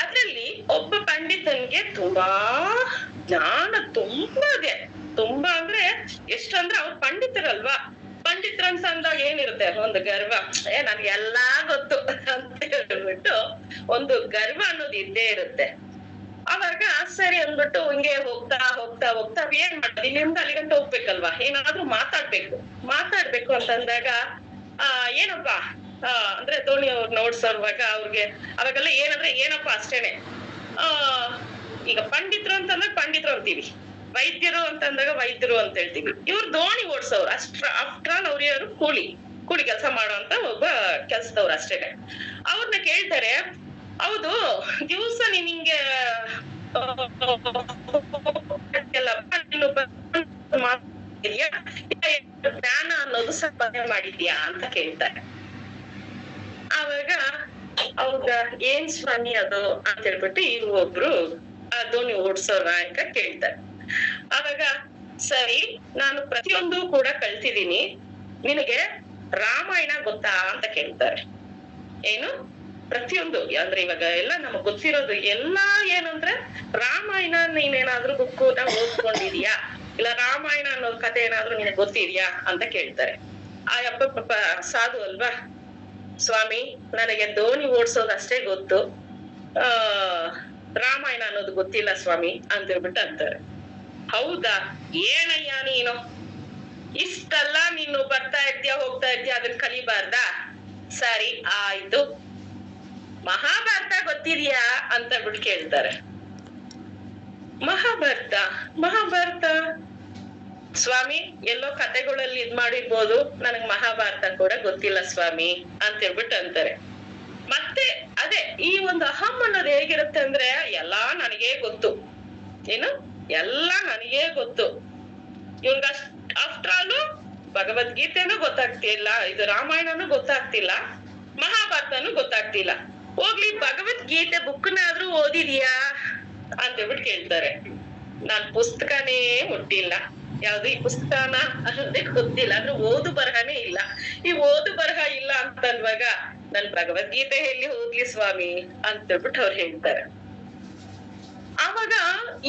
ಅದ್ರಲ್ಲಿ ಒಬ್ಬ ಪಂಡಿತನ್ಗೆ ತುಂಬಾ ಜ್ಞಾನ ತುಂಬಾ ಅಂದ್ರೆ ಎಷ್ಟಂದ್ರೆ ಅವ್ರು ಪಂಡಿತರಲ್ವಾ. ಪಂಡಿತರಂತ ಅಂದಾಗ ಏನಿರುತ್ತೆ? ಒಂದು ಗರ್ವ, ನನ್ಗೆಲ್ಲಾ ಗೊತ್ತು ಅಂತ ಹೇಳ್ಬಿಟ್ಟು ಒಂದು ಗರ್ವ ಅನ್ನೋದು ಇದ್ದೇ ಇರುತ್ತೆ. ಅವಾಗ ಸರಿ ಅಂದ್ಬಿಟ್ಟು ಹಿಂಗೆ ಹೋಗ್ತಾ ಏನ್ ಮಾಡೋದು? ಇಲ್ಲಿಂದ ಅಲ್ಲಿಗಂತ ಹೋಗ್ಬೇಕಲ್ವಾ, ಏನಾದ್ರೂ ಮಾತಾಡ್ಬೇಕು ಅಂತಂದಾಗ ಏನಪ್ಪಾ ಅಂದ್ರೆ ದೋಣಿ ಅವ್ರು ನೋಡ್ಸೋರ್ವಾಗ ಅವ್ರಿಗೆ ಅವಾಗೆಲ್ಲ ಏನಪ್ಪಾ ಅಷ್ಟೇನೆ. ಈಗ ಪಂಡಿತರು ಅಂತಂದ್ರೆ ಪಂಡಿತರು ಅಂತೀವಿ, ವೈದ್ಯರು ಅಂತಂದಾಗ ವೈದ್ಯರು ಅಂತ ಹೇಳ್ತೀವಿ. ಇವ್ರು ದೋಣಿ ಓಡ್ಸೋರು ಆಫ್ಟರ್ ಆಲ್ ಅವ್ರು ಕೂಲಿ ಕೆಲಸ ಮಾಡುವಂತ ಒಬ್ಬ ಕೆಲ್ಸದವ್ರು ಅಷ್ಟೇನೆ. ಅವ್ರನ್ನ ಕೇಳ್ತಾರೆ, ಹೌದು ದಿವ್ಸ ನೀನ್ ಹಿಂಗೆ ಜ್ಞಾನ ಅನ್ನೋದು ಸಂಪಾದನೆ ಮಾಡಿದ್ಯಾ ಅಂತ ಕೇಳ್ತಾರೆ. ಆವಾಗ ಅವಾಗ ಏನ್ ಸ್ವಾಮಿ ಅದು ಅಂತ ಹೇಳ್ಬಿಟ್ಟು ಇವ್ರು ಒಬ್ರು ದೋಣಿ ಓಡ್ಸೋ ನಾಯಕ ಕೇಳ್ತಾರೆ. ಆವಾಗ ಸರಿ, ನಾನು ಪ್ರತಿಯೊಂದು ಕೂಡ ಕಲ್ತಿದ್ದೀನಿ, ನಿನಗೆ ರಾಮಾಯಣ ಗೊತ್ತಾ ಅಂತ ಕೇಳ್ತಾರೆ. ಏನು? ಪ್ರತಿಯೊಂದು ಅಂದ್ರೆ ಇವಾಗ ಎಲ್ಲ ನಮಗ್ ಗೊತ್ತಿರೋದು ಎಲ್ಲಾ ಏನಂದ್ರೆ ರಾಮಾಯಣ ನೀನೇನಾದ್ರೂ ಬುಕ್ಕುನ ಓದ್ಕೊಂಡಿದ್ಯಾ, ಇಲ್ಲ ರಾಮಾಯಣ ಅನ್ನೋದು ಕಥೆ ಏನಾದ್ರೂ ನಿನಗೆ ಗೊತ್ತಿದ್ಯಾ ಅಂತ ಕೇಳ್ತಾರೆ. ಆ ಅಪ್ಪ ಪಾಪ ಸಾಧು ಅಲ್ವಾ, ಸ್ವಾಮಿ ನನಗೆ ದೋಣಿ ಓಡ್ಸೋದು ಅಷ್ಟೇ ಗೊತ್ತು, ರಾಮಾಯಣ ಅನ್ನೋದು ಗೊತ್ತಿಲ್ಲ ಸ್ವಾಮಿ ಅಂತ ಹೇಳ್ಬಿಟ್ಟು ಅಂತಾರೆ. ಹೌದಾ, ಏನಯ್ಯ ನೀನು ಇಷ್ಟೆಲ್ಲ ನೀನು ಬರ್ತಾ ಇರ್ತೀಯ ಹೋಗ್ತಾ ಇರ್ತೀಯ, ಅದನ್ನ ಕಲಿಬಾರ್ದಾ? ಸರಿ ಆಯ್ತು, ಮಹಾಭಾರತ ಗೊತ್ತಿದ್ಯಾ ಅಂತ ಬಿಟ್ಟು ಕೇಳ್ತಾರೆ. ಮಹಾಭಾರತ ಸ್ವಾಮಿ ಎಲ್ಲೋ ಕತೆಗಳಲ್ಲಿ ಇದ್ ಮಾಡಿರ್ಬೋದು, ನನಗ್ ಮಹಾಭಾರತ ಕೂಡ ಗೊತ್ತಿಲ್ಲ ಸ್ವಾಮಿ ಅಂತ ಹೇಳ್ಬಿಟ್ಟು ಅಂತಾರೆ. ಮತ್ತೆ ಅದೇ ಈ ಒಂದು ಅಹಂ ಅನ್ನೋದು ಹೇಗಿರುತ್ತೆ ಅಂದ್ರೆ ಎಲ್ಲಾ ನನಗೇ ಗೊತ್ತು, ಏನು ಎಲ್ಲಾ ನನಗೇ ಗೊತ್ತು. ಇವ್ಗ ಆಫ್ಟರ್ ಆಲ್ ಭಗವದ್ಗೀತೆನೂ ಗೊತ್ತಾಗ್ತಿಲ್ಲ, ಇದು ರಾಮಾಯಣನೂ ಗೊತ್ತಾಗ್ತಿಲ್ಲ, ಮಹಾಭಾರತನೂ ಗೊತ್ತಾಗ್ತಿಲ್ಲ. ಹೋಗ್ಲಿ ಭಗವದ್ಗೀತೆ ಬುಕ್ನಾದ್ರೂ ಓದಿದ್ಯಾ ಅಂತ ಹೇಳ್ಬಿಟ್ಟು ಕೇಳ್ತಾರೆ. ನಾನ್ ಪುಸ್ತಕನೇ ಮುಟ್ಟಿಲ್ಲ, ಯಾವ್ದು ಈ ಪುಸ್ತಕನ ಅನ್ನೋದೇ ಗೊತ್ತಿಲ್ಲ, ಅಂದ್ರೆ ಓದು ಬರಹನೇ ಇಲ್ಲ. ಈ ಓದು ಬರಹ ಇಲ್ಲ ಅಂತನ್ವಾಗ ನನ್ ಭಗವದ್ಗೀತೆ ಎಲ್ಲಿ ಹೋಗ್ಲಿ ಸ್ವಾಮಿ ಅಂತ ಹೇಳ್ಬಿಟ್ಟು ಅವ್ರು ಹೇಳ್ತಾರೆ. ಆವಾಗ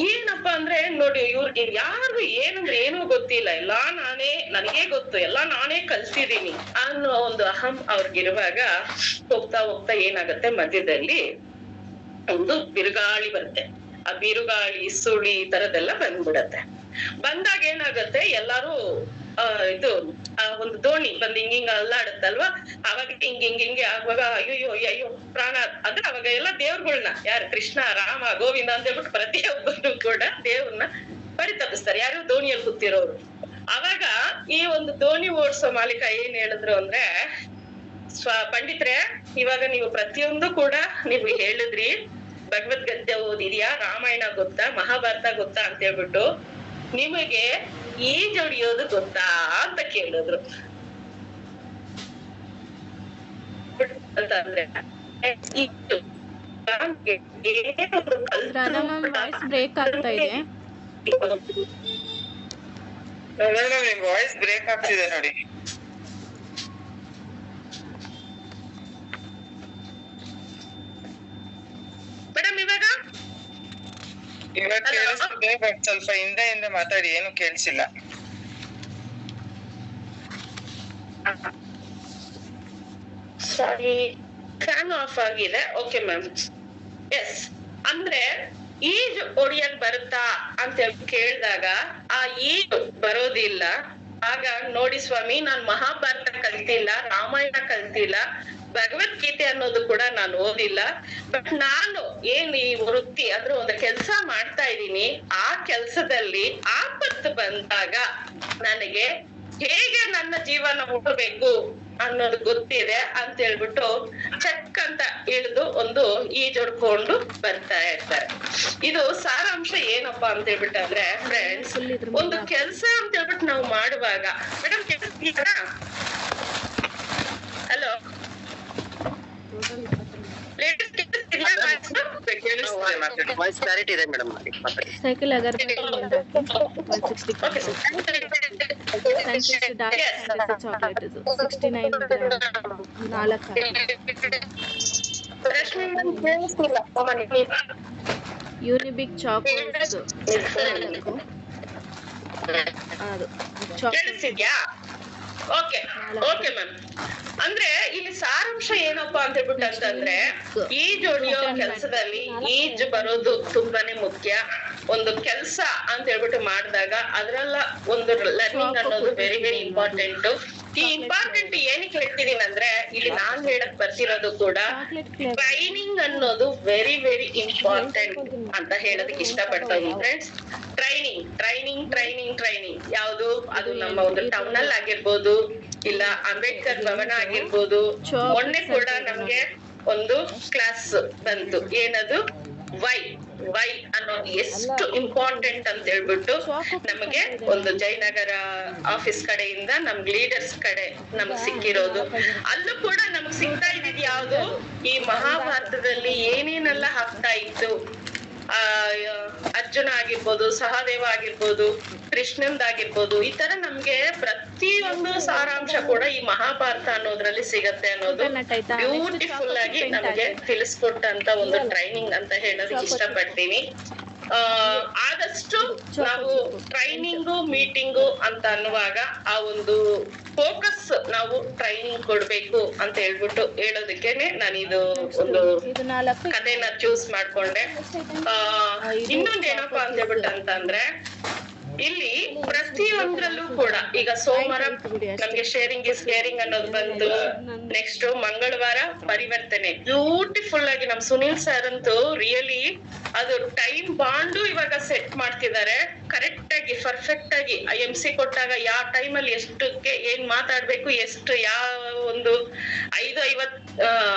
ಏನಪ್ಪಾ ಅಂದ್ರೆ ನೋಡಿ, ಇವ್ರಿಗೆ ಯಾರು ಏನಂದ್ರೆ ಏನೂ ಗೊತ್ತಿಲ್ಲ, ಎಲ್ಲಾ ನಾನೇ, ನನಗೇ ಗೊತ್ತು, ಎಲ್ಲಾ ನಾನೇ ಕಲ್ತಿದೀನಿ ಅನ್ನೋ ಒಂದು ಅಹಂ ಅವ್ರಿಗಿರುವಾಗ ಹೋಗ್ತಾ ಹೋಗ್ತಾ ಏನಾಗತ್ತೆ, ಮಧ್ಯದಲ್ಲಿ ಒಂದು ಬಿರುಗಾಳಿ ಬರುತ್ತೆ. ಆ ಬಿರುಗಾಳಿ ಸುಳಿ ಈ ತರದೆಲ್ಲ ಬಂದ್ಬಿಡತ್ತೆ. ಬಂದಾಗ ಏನಾಗತ್ತೆ, ಎಲ್ಲಾರು ಇದು ಒಂದು ದೋಣಿ ಬಂದ್ ಹಿಂಗಿಂಗ ಅಲ್ಲಾಡುತ್ತಲ್ವಾ, ಅವಾಗ ಹಿಂಗೆ ಆಗುವಾಗ ಅಯ್ಯೋ ಅಯ್ಯೋ ಪ್ರಾಣ ಅಂದ್ರೆ ಅವಾಗ ಎಲ್ಲ ದೇವ್ರುಗಳ್ನ, ಯಾರು ಕೃಷ್ಣ ರಾಮ ಗೋವಿಂದ ಅಂತ ಹೇಳ್ಬಿಟ್ಟು ಪ್ರತಿಯೊಬ್ಬರು ಕೂಡ ದೇವ್ರನ್ನ ಪರಿತಪಿಸ್ತಾರೆ, ಯಾರು ದೋಣಿಯಲ್ಲಿ ಕೂತಿರೋರು. ಅವಾಗ ಈ ಒಂದು ದೋಣಿ ಓಡಿಸೋ ಮಾಲೀಕ ಏನ್ ಹೇಳಿದ್ರು ಅಂದ್ರೆ, ಪಂಡಿತ್ರೆ ಇವಾಗ ನೀವು ಪ್ರತಿಯೊಂದು ಕೂಡ ನೀವು ಹೇಳಿದ್ರಿ, ಭಗವದ್ಗೀತೆ ಓದಿದ್ಯಾ, ರಾಮಾಯಣ ಗೊತ್ತಾ, ಮಹಾಭಾರತ ಗೊತ್ತಾ ಅಂತ ಹೇಳ್ಬಿಟ್ಟು, ನಿಮಗೆ ಈಜು ಹೊಡಿಯೋದು ಗೊತ್ತಾ ಅಂತ ಕೇಳಿದ್ರು. ಅಂತಂದ್ರೆ ಬ್ರೇಕ್ ಆಗ್ತಾ ಇದೆ, ವಾಯ್ಸ್ ಬ್ರೇಕ್ ಆಗ್ತಿದೆ ನೋಡಿ. ಮೇಡಮ್ ಇವಾಗ ಕೇಳಿಸ್ತಿದೆ, ಬಟ್ ಸ್ವಲ್ಪ ಹಿಂದೆ ಮಾತಾಡಿ, ಏನು ಕೇಳಿಸಿಲ್ಲ. ಸಾರಿ, ಫ್ಯಾನ್ ಆಫ್ ಆಗಿದೆ. Okay ma'am. ಎಸ್, ಅಂದ್ರೆ ಈಜು ಹೊಡಿಯಕ್ ಬರುತ್ತಾ ಅಂತ ಕೇಳಿದಾಗ ಆ ಈಜು ಬರೋದಿಲ್ಲ. ಆಗ ನೋಡಿ ಸ್ವಾಮಿ, ನಾನ್ ಮಹಾಭಾರತ ಕಲ್ತಿಲ್ಲ, ರಾಮಾಯಣ ಕಲ್ತಿಲ್ಲ, ಭಗವದ್ಗೀತೆ ಅನ್ನೋದು ಕೂಡ ನಾನು ಓದಿಲ್ಲ, ಬಟ್ ನಾನು ಏನ್ ಈ ವೃತ್ತಿ ಅಂದ್ರೆ ಒಂದು ಕೆಲ್ಸ ಮಾಡ್ತಾ ಇದ್ದೀನಿ, ಆ ಕೆಲ್ಸದಲ್ಲಿ ಆಪತ್ತು ಬಂದಾಗ ನನಗೆ ಹೇಗೆ ನನ್ನ ಜೀವನ ಹುಟ್ಟಬೇಕು ಅನ್ನೋದು ಗೊತ್ತಿದೆ ಅಂತ ಹೇಳ್ಬಿಟ್ಟು ಚಕ್ ಅಂತ ಇಳಿದು ಒಂದು ಈಜೊಡ್ಕೊಂಡು ಬರ್ತಾ ಇರ್ತಾರೆ. ಇದು ಸಾರಾಂಶ ಏನಪ್ಪಾ ಅಂತ ಹೇಳ್ಬಿಟ್ಟು ಅಂದ್ರೆ ಫ್ರೆಂಡ್ಸ್, ಒಂದು ಕೆಲ್ಸ ಅಂತ ಹೇಳ್ಬಿಟ್ಟು ನಾವು ಮಾಡುವಾಗ, ಮೇಡಮ್ ಕೇಳಿಸ್ತೀರಾ? ಹಲೋ ಸೈಕಲ್ ಅಗರಬತ್ತಿ ಚಾಕ್ಲೇಟ್ ಇದು 69 4 ಯೂನಿಬಿಕ್ ಚಾಕ್ಲೇಟ್ಸ್ ಅದು ಕೇಳಿಸ್ತಿದ್ಯಾ? Okay okay ma'am. ಅಂದ್ರೆ ಇಲ್ಲಿ ಸಾರಾಂಶ ಏನಪ್ಪಾ ಅಂತ ಹೇಳ್ಬಿಟ್ಟು ಅಂತಂದ್ರೆ, ಈಜು ಹೊಡಿಯೋ ಕೆಲ್ಸದಲ್ಲಿ ಈಜು ಬರೋದು ತುಂಬಾನೇ ಮುಖ್ಯ. ಒಂದು ಕೆಲ್ಸ ಅಂತ ಹೇಳ್ಬಿಟ್ಟು ಮಾಡಿದಾಗ ಅದ್ರಲ್ಲ ಒಂದು ಲರ್ನಿಂಗ್ ಅನ್ನೋದು ವೆರಿ ವೆರಿ ಇಂಪಾರ್ಟೆಂಟ್. ಈ ಇಂಪಾರ್ಟೆಂಟ್ ಏನಕ್ಕೆ ಹೇಳ್ತಿದೀನಿ ಅಂದ್ರೆ, ಇಲ್ಲಿ ನಾನ್ ಹೇಳಕ್ ಬರ್ತಿರೋದು ಕೂಡ ಟ್ರೈನಿಂಗ್ ಅನ್ನೋದು ವೆರಿ ವೆರಿ ಇಂಪಾರ್ಟೆಂಟ್ ಅಂತ ಹೇಳೋದಕ್ಕೆ ಇಷ್ಟಪಡ್ತೀನಿ friends. Training training training training ಯಾವುದು, ಅದು ನಮ್ಮ ಒಂದು ಟೌನ್ ಅಲ್ಲಿ ಆಗಿರ್ಬೋದು, ಇಲ್ಲ ಅಂಬೇಡ್ಕರ್ ಭವನ ಆಗಿರ್ಬೋದು. ಮೊನ್ನೆ ಕೂಡ ನಮ್ಗೆ ಒಂದು ಕ್ಲಾಸ್ ಬಂತು, ಏನದು ವೈ ಅನ್ನೋದು ಎಷ್ಟು ಇಂಪಾರ್ಟೆಂಟ್ ಅಂತ ಹೇಳ್ಬಿಟ್ಟು ನಮಗೆ ಒಂದು ಜಯನಗರ ಆಫೀಸ್ ಕಡೆಯಿಂದ ನಮ್ಗೆ ಲೀಡರ್ಸ್ ಕಡೆ ನಮ್ಗ್ ಸಿಕ್ಕಿರೋದು. ಅಲ್ಲೂ ಕೂಡ ನಮ್ಗ್ ಸಿಗ್ತಾ ಇದ್ದಿದ್ ಯಾವ್ದು, ಈ ಮಹಾಭಾರತದಲ್ಲಿ ಏನೇನೆಲ್ಲ ಆಗ್ತಾ ಇತ್ತು, ಅರ್ಜುನ ಆಗಿರ್ಬೋದು, ಸಹದೇವ ಆಗಿರ್ಬೋದು, ಕೃಷ್ಣಂದಾಗಿರ್ಬೋದು, ಈ ತರ ನಮ್ಗೆ ಪ್ರತಿಯೊಂದು ಸಾರಾಂಶ ಕೂಡ ಈ ಮಹಾಭಾರತ ಅನ್ನೋದ್ರಲ್ಲಿ ಸಿಗತ್ತೆ ಅನ್ನೋದು ಬ್ಯೂಟಿಫುಲ್ ಆಗಿ ನಮ್ಗೆ ತಿಳಿಸ್ಕೊಟ್ಟಂತ ಒಂದು ಟ್ರೈನಿಂಗ್ ಅಂತ ಹೇಳೋದಕ್ಕೆ ಇಷ್ಟಪಡ್ತೀನಿ. ಆದಷ್ಟು ನಾವು ಟ್ರೈನಿಂಗು ಮೀಟಿಂಗು ಅಂತ ಅನ್ನುವಾಗ ಆ ಒಂದು ಫೋಕಸ್ ನಾವು ಟ್ರೈನಿಂಗ್ ಕೊಡ್ಬೇಕು ಅಂತ ಹೇಳ್ಬಿಟ್ಟು ಹೇಳೋದಕ್ಕೇನೆ ನಾನು ಇದು ಒಂದು ಕಥೆನ ಚೂಸ್ ಮಾಡ್ಕೊಂಡೆ. ಇನ್ನೊಂದ್ ಏನಪ್ಪಾ ಅಂತ ಹೇಳ್ಬಿಟ್ಟು ಅಂತಂದ್ರೆ, ಇಲ್ಲಿ ಪ್ರತಿಯೊಂದ್ರಲ್ಲೂ ಕೂಡ ಈಗ ಸೋಮವಾರ ನಮ್ಗೆ ಶೇರಿಂಗ್ ಇಸ್ ಕೇರಿಂಗ್ ಅನ್ನೋದು ಬಂತು. ನೆಕ್ಸ್ಟ್ ಮಂಗಳವಾರ ಪರಿವರ್ತನೆ, ಬ್ಯೂಟಿಫುಲ್ ಆಗಿ ನಮ್ ಸುನೀಲ್ ಸರ್ ಅಂತೂ ರಿಯಲಿ ಅದು ಟೈಮ್ ಬಾಂಡು ಇವಾಗ ಸೆಟ್ ಮಾಡ್ತಿದ್ದಾರೆ. ಕರೆಕ್ಟ್ ಪರ್ಫೆಕ್ಟ್ ಆಗಿ MC ಕೊಟ್ಟಾಗ ಯಾವ ಟೈಮಲ್ಲಿ ಎಷ್ಟಕ್ಕೆ ಏನ್ ಮಾತಾಡ್ಬೇಕು, ಎಷ್ಟು ಯಾವ ಒಂದು 5:50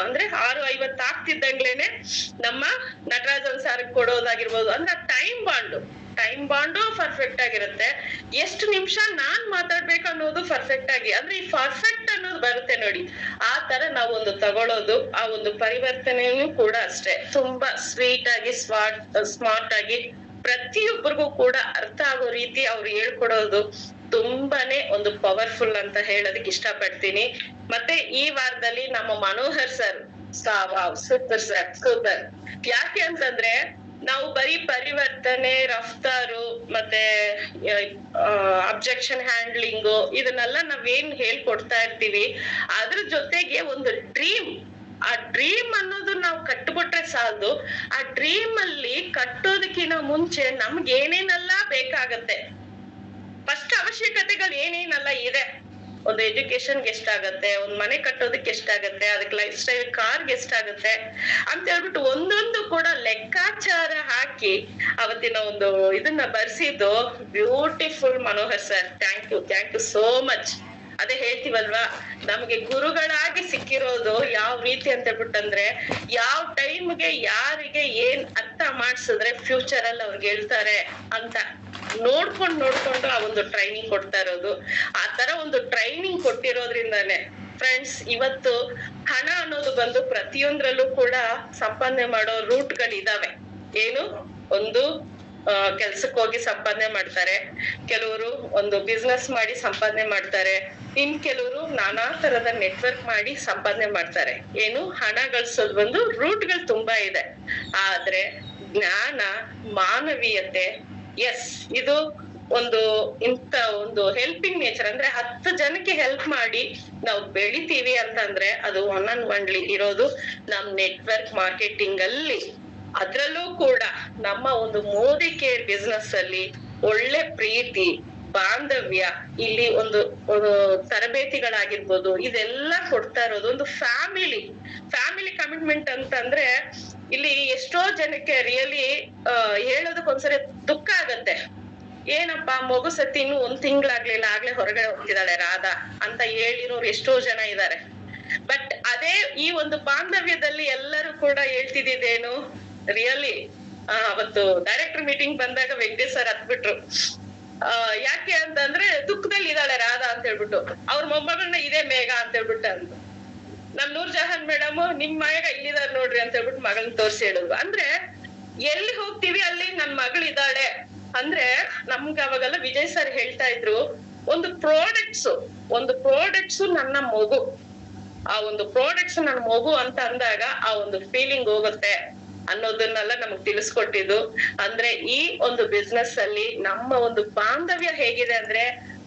ಅಂದ್ರೆ 6:50 ಆಗ್ತಿದ್ದಂಗ್ಲೇನೆ ನಮ್ಮ ನಟರಾಜನ್ ಸರ್ ಕೊಡೋದಾಗಿರ್ಬೋದು. ಅಂದ್ರೆ ಟೈಮ್ ಬಾಂಡು ಪರ್ಫೆಕ್ಟ್ ಆಗಿರುತ್ತೆ. ಎಷ್ಟು ನಿಮಿಷ ನಾನ್ ಮಾತಾಡ್ಬೇಕು ಅನ್ನೋದು ಪರ್ಫೆಕ್ಟ್ ಆಗಿ, ಅಂದ್ರೆ ಈ ಪರ್ಫೆಕ್ಟ್ ಅನ್ನೋದು ಬರುತ್ತೆ ನೋಡಿ, ಆ ತರ ನಾವು ಒಂದು ತಗೊಳ್ಳೋದು, ಆ ಒಂದು ಪರಿವರ್ತನೆಯೂ ಕೂಡ ಅಷ್ಟೇ ತುಂಬಾ ಸ್ವೀಟ್ ಆಗಿ ಸ್ಮಾರ್ಟ್ ಆಗಿ ಪ್ರತಿಯೊಬ್ಬರಿಗೂ ಕೂಡ ಅರ್ಥ ಆಗೋ ರೀತಿ ಅವ್ರು ಹೇಳ್ಕೊಡೋದು ತುಂಬಾನೇ ಒಂದು ಪವರ್ಫುಲ್ ಅಂತ ಹೇಳೋದಕ್ಕೆ ಇಷ್ಟಪಡ್ತೀನಿ. ಮತ್ತೆ ಈ ವಾರದಲ್ಲಿ ನಮ್ಮ Manohar sir super sir, super. ಯಾಕೆ ಅಂತಂದ್ರೆ ನಾವು ಬರೀ ಪರಿವರ್ತನೆ, ರಫ್ತಾರು ಮತ್ತೆ ಅಬ್ಜೆಕ್ಷನ್ ಹ್ಯಾಂಡ್ಲಿಂಗು ಇದನ್ನೆಲ್ಲ ನಾವೇನ್ ಹೇಳ್ಕೊಡ್ತಾ ಇರ್ತೀವಿ, ಅದ್ರ ಜೊತೆಗೆ ಒಂದು ಆ ಡ್ರೀಮ್ ಅನ್ನೋದು ನಾವು ಕಟ್ಬಿಟ್ರೆ ಸಾಲದು. ಆ ಡ್ರೀಮ್ ಅಲ್ಲಿ ಕಟ್ಟೋದಕ್ಕಿಂತ ಮುಂಚೆ ನಮ್ಗೆ ಏನೇನೆಲ್ಲ ಬೇಕಾಗತ್ತೆ, ಫಸ್ಟ್ ಅವಶ್ಯಕತೆಗಳು ಏನೇನೆಲ್ಲ ಇದೆ, ಒಂದು ಎಜುಕೇಶನ್ಗೆ ಎಷ್ಟಾಗತ್ತೆ, ಒಂದ್ ಮನೆ ಕಟ್ಟೋದಕ್ಕೆ ಎಷ್ಟಾಗತ್ತೆ, ಅದಕ್ಕೆ ಲೈಫ್ ಸ್ಟೈಲ್ ಕಾರ್ಗೆ ಎಷ್ಟಾಗತ್ತೆ ಅಂತ ಹೇಳ್ಬಿಟ್ಟು ಒಂದೊಂದು ಕೂಡ ಲೆಕ್ಕಾಚಾರ ಹಾಕಿ ಅವತ್ತಿನ ಒಂದು ಇದನ್ನ ಬರ್ಸಿದ್ದು beautiful Manohar sir. Thank you so much. ಅದೇ ಹೇಳ್ತೀವಲ್ವಾ, ನಮ್ಗೆ ಗುರುಗಳಾಗಿ ಸಿಕ್ಕಿರೋದು ಯಾವ ರೀತಿ ಅಂತ ಹೇಳ್ಬಿಟ್ಟಂದ್ರೆ, ಯಾವ ಟೈಮ್ಗೆ ಯಾರಿಗೆ ಏನ್ ಅರ್ಥ ಮಾಡ್ಸಿದ್ರೆ ಫ್ಯೂಚರ್ ಅಲ್ಲಿ ಅವ್ರಿಗೆ ಹೇಳ್ತಾರೆ ಅಂತ ನೋಡ್ಕೊಂಡು ಆ ಒಂದು ಟ್ರೈನಿಂಗ್ ಕೊಡ್ತಾ ಇರೋದು. ಆ ತರ ಒಂದು ಟ್ರೈನಿಂಗ್ ಕೊಟ್ಟಿರೋದ್ರಿಂದಾನೆ ಫ್ರೆಂಡ್ಸ್ ಇವತ್ತು ಹಣ ಅನ್ನೋದು ಬಂದು ಪ್ರತಿಯೊಂದ್ರಲ್ಲೂ ಕೂಡ ಸಂಪಾದನೆ ಮಾಡೋ ರೂಟ್ಗಳಿದಾವೆ. ಏನು, ಒಂದು ಕೆಲ್ಸಕ್ಕೆ ಹೋಗಿ ಸಂಪಾದನೆ ಮಾಡ್ತಾರೆ, ಕೆಲವರು ಒಂದು ಬಿಸ್ನೆಸ್ ಮಾಡಿ ಸಂಪಾದನೆ ಮಾಡ್ತಾರೆ, ಇನ್ ಕೆಲವರು ನಾನಾ ತರದ ನೆಟ್ವರ್ಕ್ ಮಾಡಿ ಸಂಪಾದನೆ ಮಾಡ್ತಾರೆ. ಏನು, ಹಣ ಗಳಿಸೋದು ಬಂದು ರೂಟ್ಗಳು ತುಂಬಾ ಇದೆ. ಆದ್ರೆ ಜ್ಞಾನ, ಮಾನವೀಯತೆ, ಇದು ಒಂದು ಇಂತ ಒಂದು ಹೆಲ್ಪಿಂಗ್ ನೇಚರ್, ಅಂದ್ರೆ 10 ಜನಕ್ಕೆ ಹೆಲ್ಪ್ ಮಾಡಿ ನಾವು ಬೆಳಿತೀವಿ ಅಂತಂದ್ರೆ ಅದು ಒನ್ಲಿ ಇರೋದು ನಮ್ ನೆಟ್ವರ್ಕ್ ಮಾರ್ಕೆಟಿಂಗ್ ಅಲ್ಲಿ. ಅದ್ರಲ್ಲೂ ಕೂಡ ನಮ್ಮ ಒಂದು ಮೋದಿ ಕೇರ್ ಬಿಸ್ನೆಸ್ ಅಲ್ಲಿ ಒಳ್ಳೆ ಪ್ರೀತಿ, ಬಾಂಧವ್ಯ, ಇಲ್ಲಿ ಒಂದು ತರಬೇತಿಗಳಾಗಿರ್ಬೋದು, ಇದೆಲ್ಲ ಕೊಡ್ತಾ ಇರೋದು ಒಂದು ಫ್ಯಾಮಿಲಿ ಕಮಿಟ್ಮೆಂಟ್ ಅಂತಂದ್ರೆ ಇಲ್ಲಿ ಎಷ್ಟೋ ಜನಕ್ಕೆ ರಿಯಲಿ ಹೇಳೋದಕ್ಕೊಂದ್ಸರಿ ದುಃಖ ಆಗತ್ತೆ. ಏನಪ್ಪಾ ಮಗು ಸತಿ ಇನ್ನು 1 ತಿಂಗಳಾಗ್ಲಿಲ್ಲ, ಆಗ್ಲೇ ಹೊರಗಡೆ ಹೋಗ್ತಿದ್ದಾಳೆ ರಾಧಾ ಅಂತ ಹೇಳಿರೋರು ಎಷ್ಟೋ ಜನ ಇದ್ದಾರೆ. ಬಟ್ ಅದೇ ಈ ಒಂದು ಬಾಂಧವ್ಯದಲ್ಲಿ ಎಲ್ಲರೂ ಕೂಡ ಹೇಳ್ತಿದ್ದೇನು, ರಿಯಲಿ ಅವತ್ತು ಡೈರೆಕ್ಟರ್ ಮೀಟಿಂಗ್ ಬಂದಾಗ ವೆಂಕಟೇಶ್ ಸರ್ ಹತ್ಬಿಟ್ರು. ಯಾಕೆ ಅಂತಂದ್ರೆ ದುಃಖದಲ್ಲಿ ಇದ್ದಾಳೆ ರಾಧಾ ಅಂತ ಹೇಳ್ಬಿಟ್ಟು, ಅವ್ರ ಮೊಮ್ಮಗಳನ್ನ ಇದೇ ಮೇಘ ಅಂತ ಹೇಳ್ಬಿಟ್ಟು ಅಂದ್ರು. ನಮ್ ನೂರ್ ಜಹಾನ್ ಮೇಡಮ್ ನಿಮ್ ಮೇಘ ಇಲ್ಲಿದಾರ ನೋಡ್ರಿ ಅಂತ ಹೇಳ್ಬಿಟ್ಟು ಮಗಳನ್ನ ತೋರ್ಸಿ ಹೇಳಿದ್ರು. ಅಂದ್ರೆ ಎಲ್ಲಿ ಹೋಗ್ತೀವಿ ಅಲ್ಲಿ ನನ್ ಮಗಳಿದ್ದಾಳೆ ಅಂದ್ರೆ ನಮ್ಗೆ ಅವಾಗೆಲ್ಲ ವಿಜಯ್ ಸರ್ ಹೇಳ್ತಾ ಇದ್ರು, ಒಂದು ಪ್ರಾಡಕ್ಟ್ಸ್ ನನ್ನ ಮಗು, ಆ ಒಂದು ಪ್ರಾಡಕ್ಟ್ಸ್ ನನ್ನ ಮಗು ಅಂತ ಅಂದಾಗ ಆ ಒಂದು ಫೀಲಿಂಗ್ ಹೋಗುತ್ತೆ ಅನ್ನೋದನ್ನೆಲ್ಲ ನಮಗ್ ತಿಳಿಸ್ಕೊಟ್ಟಿದ್ದು. ಅಂದ್ರೆ ಈ ಒಂದು ಬಿಸ್ನೆಸ್ ಅಲ್ಲಿ ನಮ್ಮ ಒಂದು ಬಾಂಧವ್ಯ ಹೇಗಿದೆ ಅಂದ್ರೆ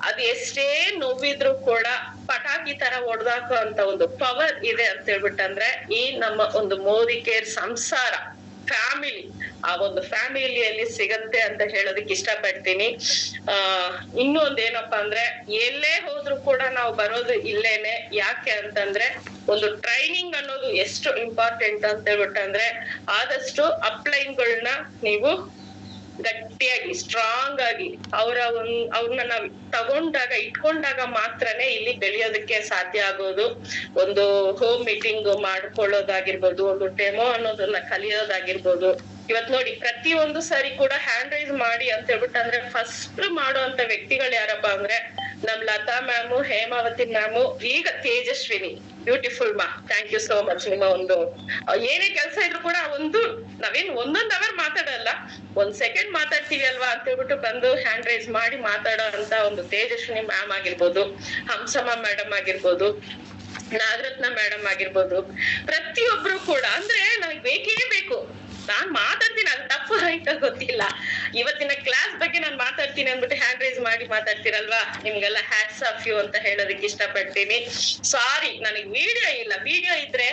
ಅದು ಎಷ್ಟೇ ನೋವಿದ್ರು ಕೂಡ ಪಟಾಕಿ ತರ ಹೊಡೆದಾಕೋ ಅಂತ ಒಂದು ಪವರ್ ಇದೆ ಅಂತ ಹೇಳ್ಬಿಟ್ಟಂದ್ರೆ ಈ ನಮ್ಮ ಒಂದು ಮೋದಿ ಕೇರ್ ಸಂಸಾರ ಫ್ಯಾಮಿಲಿ, ಆ ಒಂದು ಫ್ಯಾಮಿಲಿಯಲ್ಲಿ ಸಿಗತ್ತೆ ಅಂತ ಹೇಳೋದಕ್ಕೆ ಇಷ್ಟಪಡ್ತೀನಿ. ಇನ್ನೊಂದೇನಪ್ಪಾ ಅಂದ್ರೆ ಎಲ್ಲೇ ಹೋದ್ರು ಕೂಡ ನಾವು ಬರೋದು ಇಲ್ಲೇನೆ. ಯಾಕೆ ಅಂತಂದ್ರೆ ಒಂದು ಟ್ರೈನಿಂಗ್ ಅನ್ನೋದು ಎಷ್ಟು ಇಂಪಾರ್ಟೆಂಟ್ ಅಂತ ಹೇಳ್ಬಿಟ್ಟಂದ್ರೆ ಆದಷ್ಟು ಅಪ್ಲೈನ್ಗಳನ್ನ ನೀವು ಗಟ್ಟಿಯಾಗಿ ಸ್ಟ್ರಾಂಗ್ ಆಗಿ ಅವ್ರನ್ನ ನಾವ್ ಇಟ್ಕೊಂಡಾಗ ಮಾತ್ರನೇ ಇಲ್ಲಿ ಬೆಳೆಯೋದಕ್ಕೆ ಸಾಧ್ಯ ಆಗೋದು. ಒಂದು ಹೋಮ್ ಮೀಟಿಂಗ್ ಮಾಡ್ಕೊಳ್ಳೋದಾಗಿರ್ಬೋದು, ಒಂದು ಡೆಮೋ ಅನ್ನೋದನ್ನ ಕಲಿಯೋದಾಗಿರ್ಬೋದು. ಇವತ್ ನೋಡಿ ಪ್ರತಿಯೊಂದು ಸಾರಿ ಕೂಡ ಹ್ಯಾಂಡ್ ರೈಸ್ ಮಾಡಿ ಅಂತ ಹೇಳ್ಬಿಟ್ಟು ಅಂದ್ರೆ ಫಸ್ಟ್ ಮಾಡುವಂತ ವ್ಯಕ್ತಿಗಳು ಯಾರಪ್ಪ ಅಂದ್ರೆ ನಮ್ ಲತಾ ಮ್ಯಾಮು, ಹೇಮಾವತಿ ಮ್ಯಾಮು, ಈಗ ತೇಜಸ್ವಿನಿ. ಬ್ಯೂಟಿಫುಲ್ ಮಾ, ಥ್ಯಾಂಕ್ ಯು ಸೋ ಮಚ್. ನಿಮ್ಮ ಒಂದು ಏನೇ ಕೆಲಸ ಇದ್ರು ಕೂಡ ನಾವೇನ್ 1 ಅವರ್ ಮಾತಾಡಲ್ಲ, 1 ಸೆಕೆಂಡ್ ಮಾತಾಡ್ತೀವಿ ಅಲ್ವಾ ಅಂತ ಹೇಳ್ಬಿಟ್ಟು ಬಂದು ಹ್ಯಾಂಡ್ ರೈಸ್ ಮಾಡಿ ಮಾತಾಡೋ ಅಂತ ಒಂದು ತೇಜಸ್ವಿನಿ ಮ್ಯಾಮ್ ಆಗಿರ್ಬೋದು, ಹಂಸಮ್ಮ ಮೇಡಮ್ ಆಗಿರ್ಬೋದು, ನಾಗರತ್ನ ಮೇಡಮ್ ಆಗಿರ್ಬೋದು, ಪ್ರತಿಯೊಬ್ರು ಕೂಡ ಅಂದ್ರೆ ನನಗೆ ಬೇಕೇ ಬೇಕು. ನಾನ್ ಮಾತಾಡ್ತೀನಿ, ಅದು ತಪ್ಪು ರೈಟ್ ಗೊತ್ತಿಲ್ಲ. ಇವತ್ತಿನ ಕ್ಲಾಸ್ ಬಗ್ಗೆ ನಾನ್ ಮಾತಾಡ್ತೀನಿ ಅಂದ್ಬಿಟ್ಟು ಹ್ಯಾಂಡ್ ರೈಸ್ ಮಾಡಿ ಮಾತಾಡ್ತೀರಲ್ವಾ, ನಿಮ್ಗೆಲ್ಲ ಹ್ಯಾಟ್ಸ್ ಆಫ್ ಯು ಅಂತ ಹೇಳೋದಕ್ಕೆ ಇಷ್ಟಪಡ್ತೀನಿ. ಸಾರಿ ನನಗೆ ವಿಡಿಯೋ ಇದ್ರೆ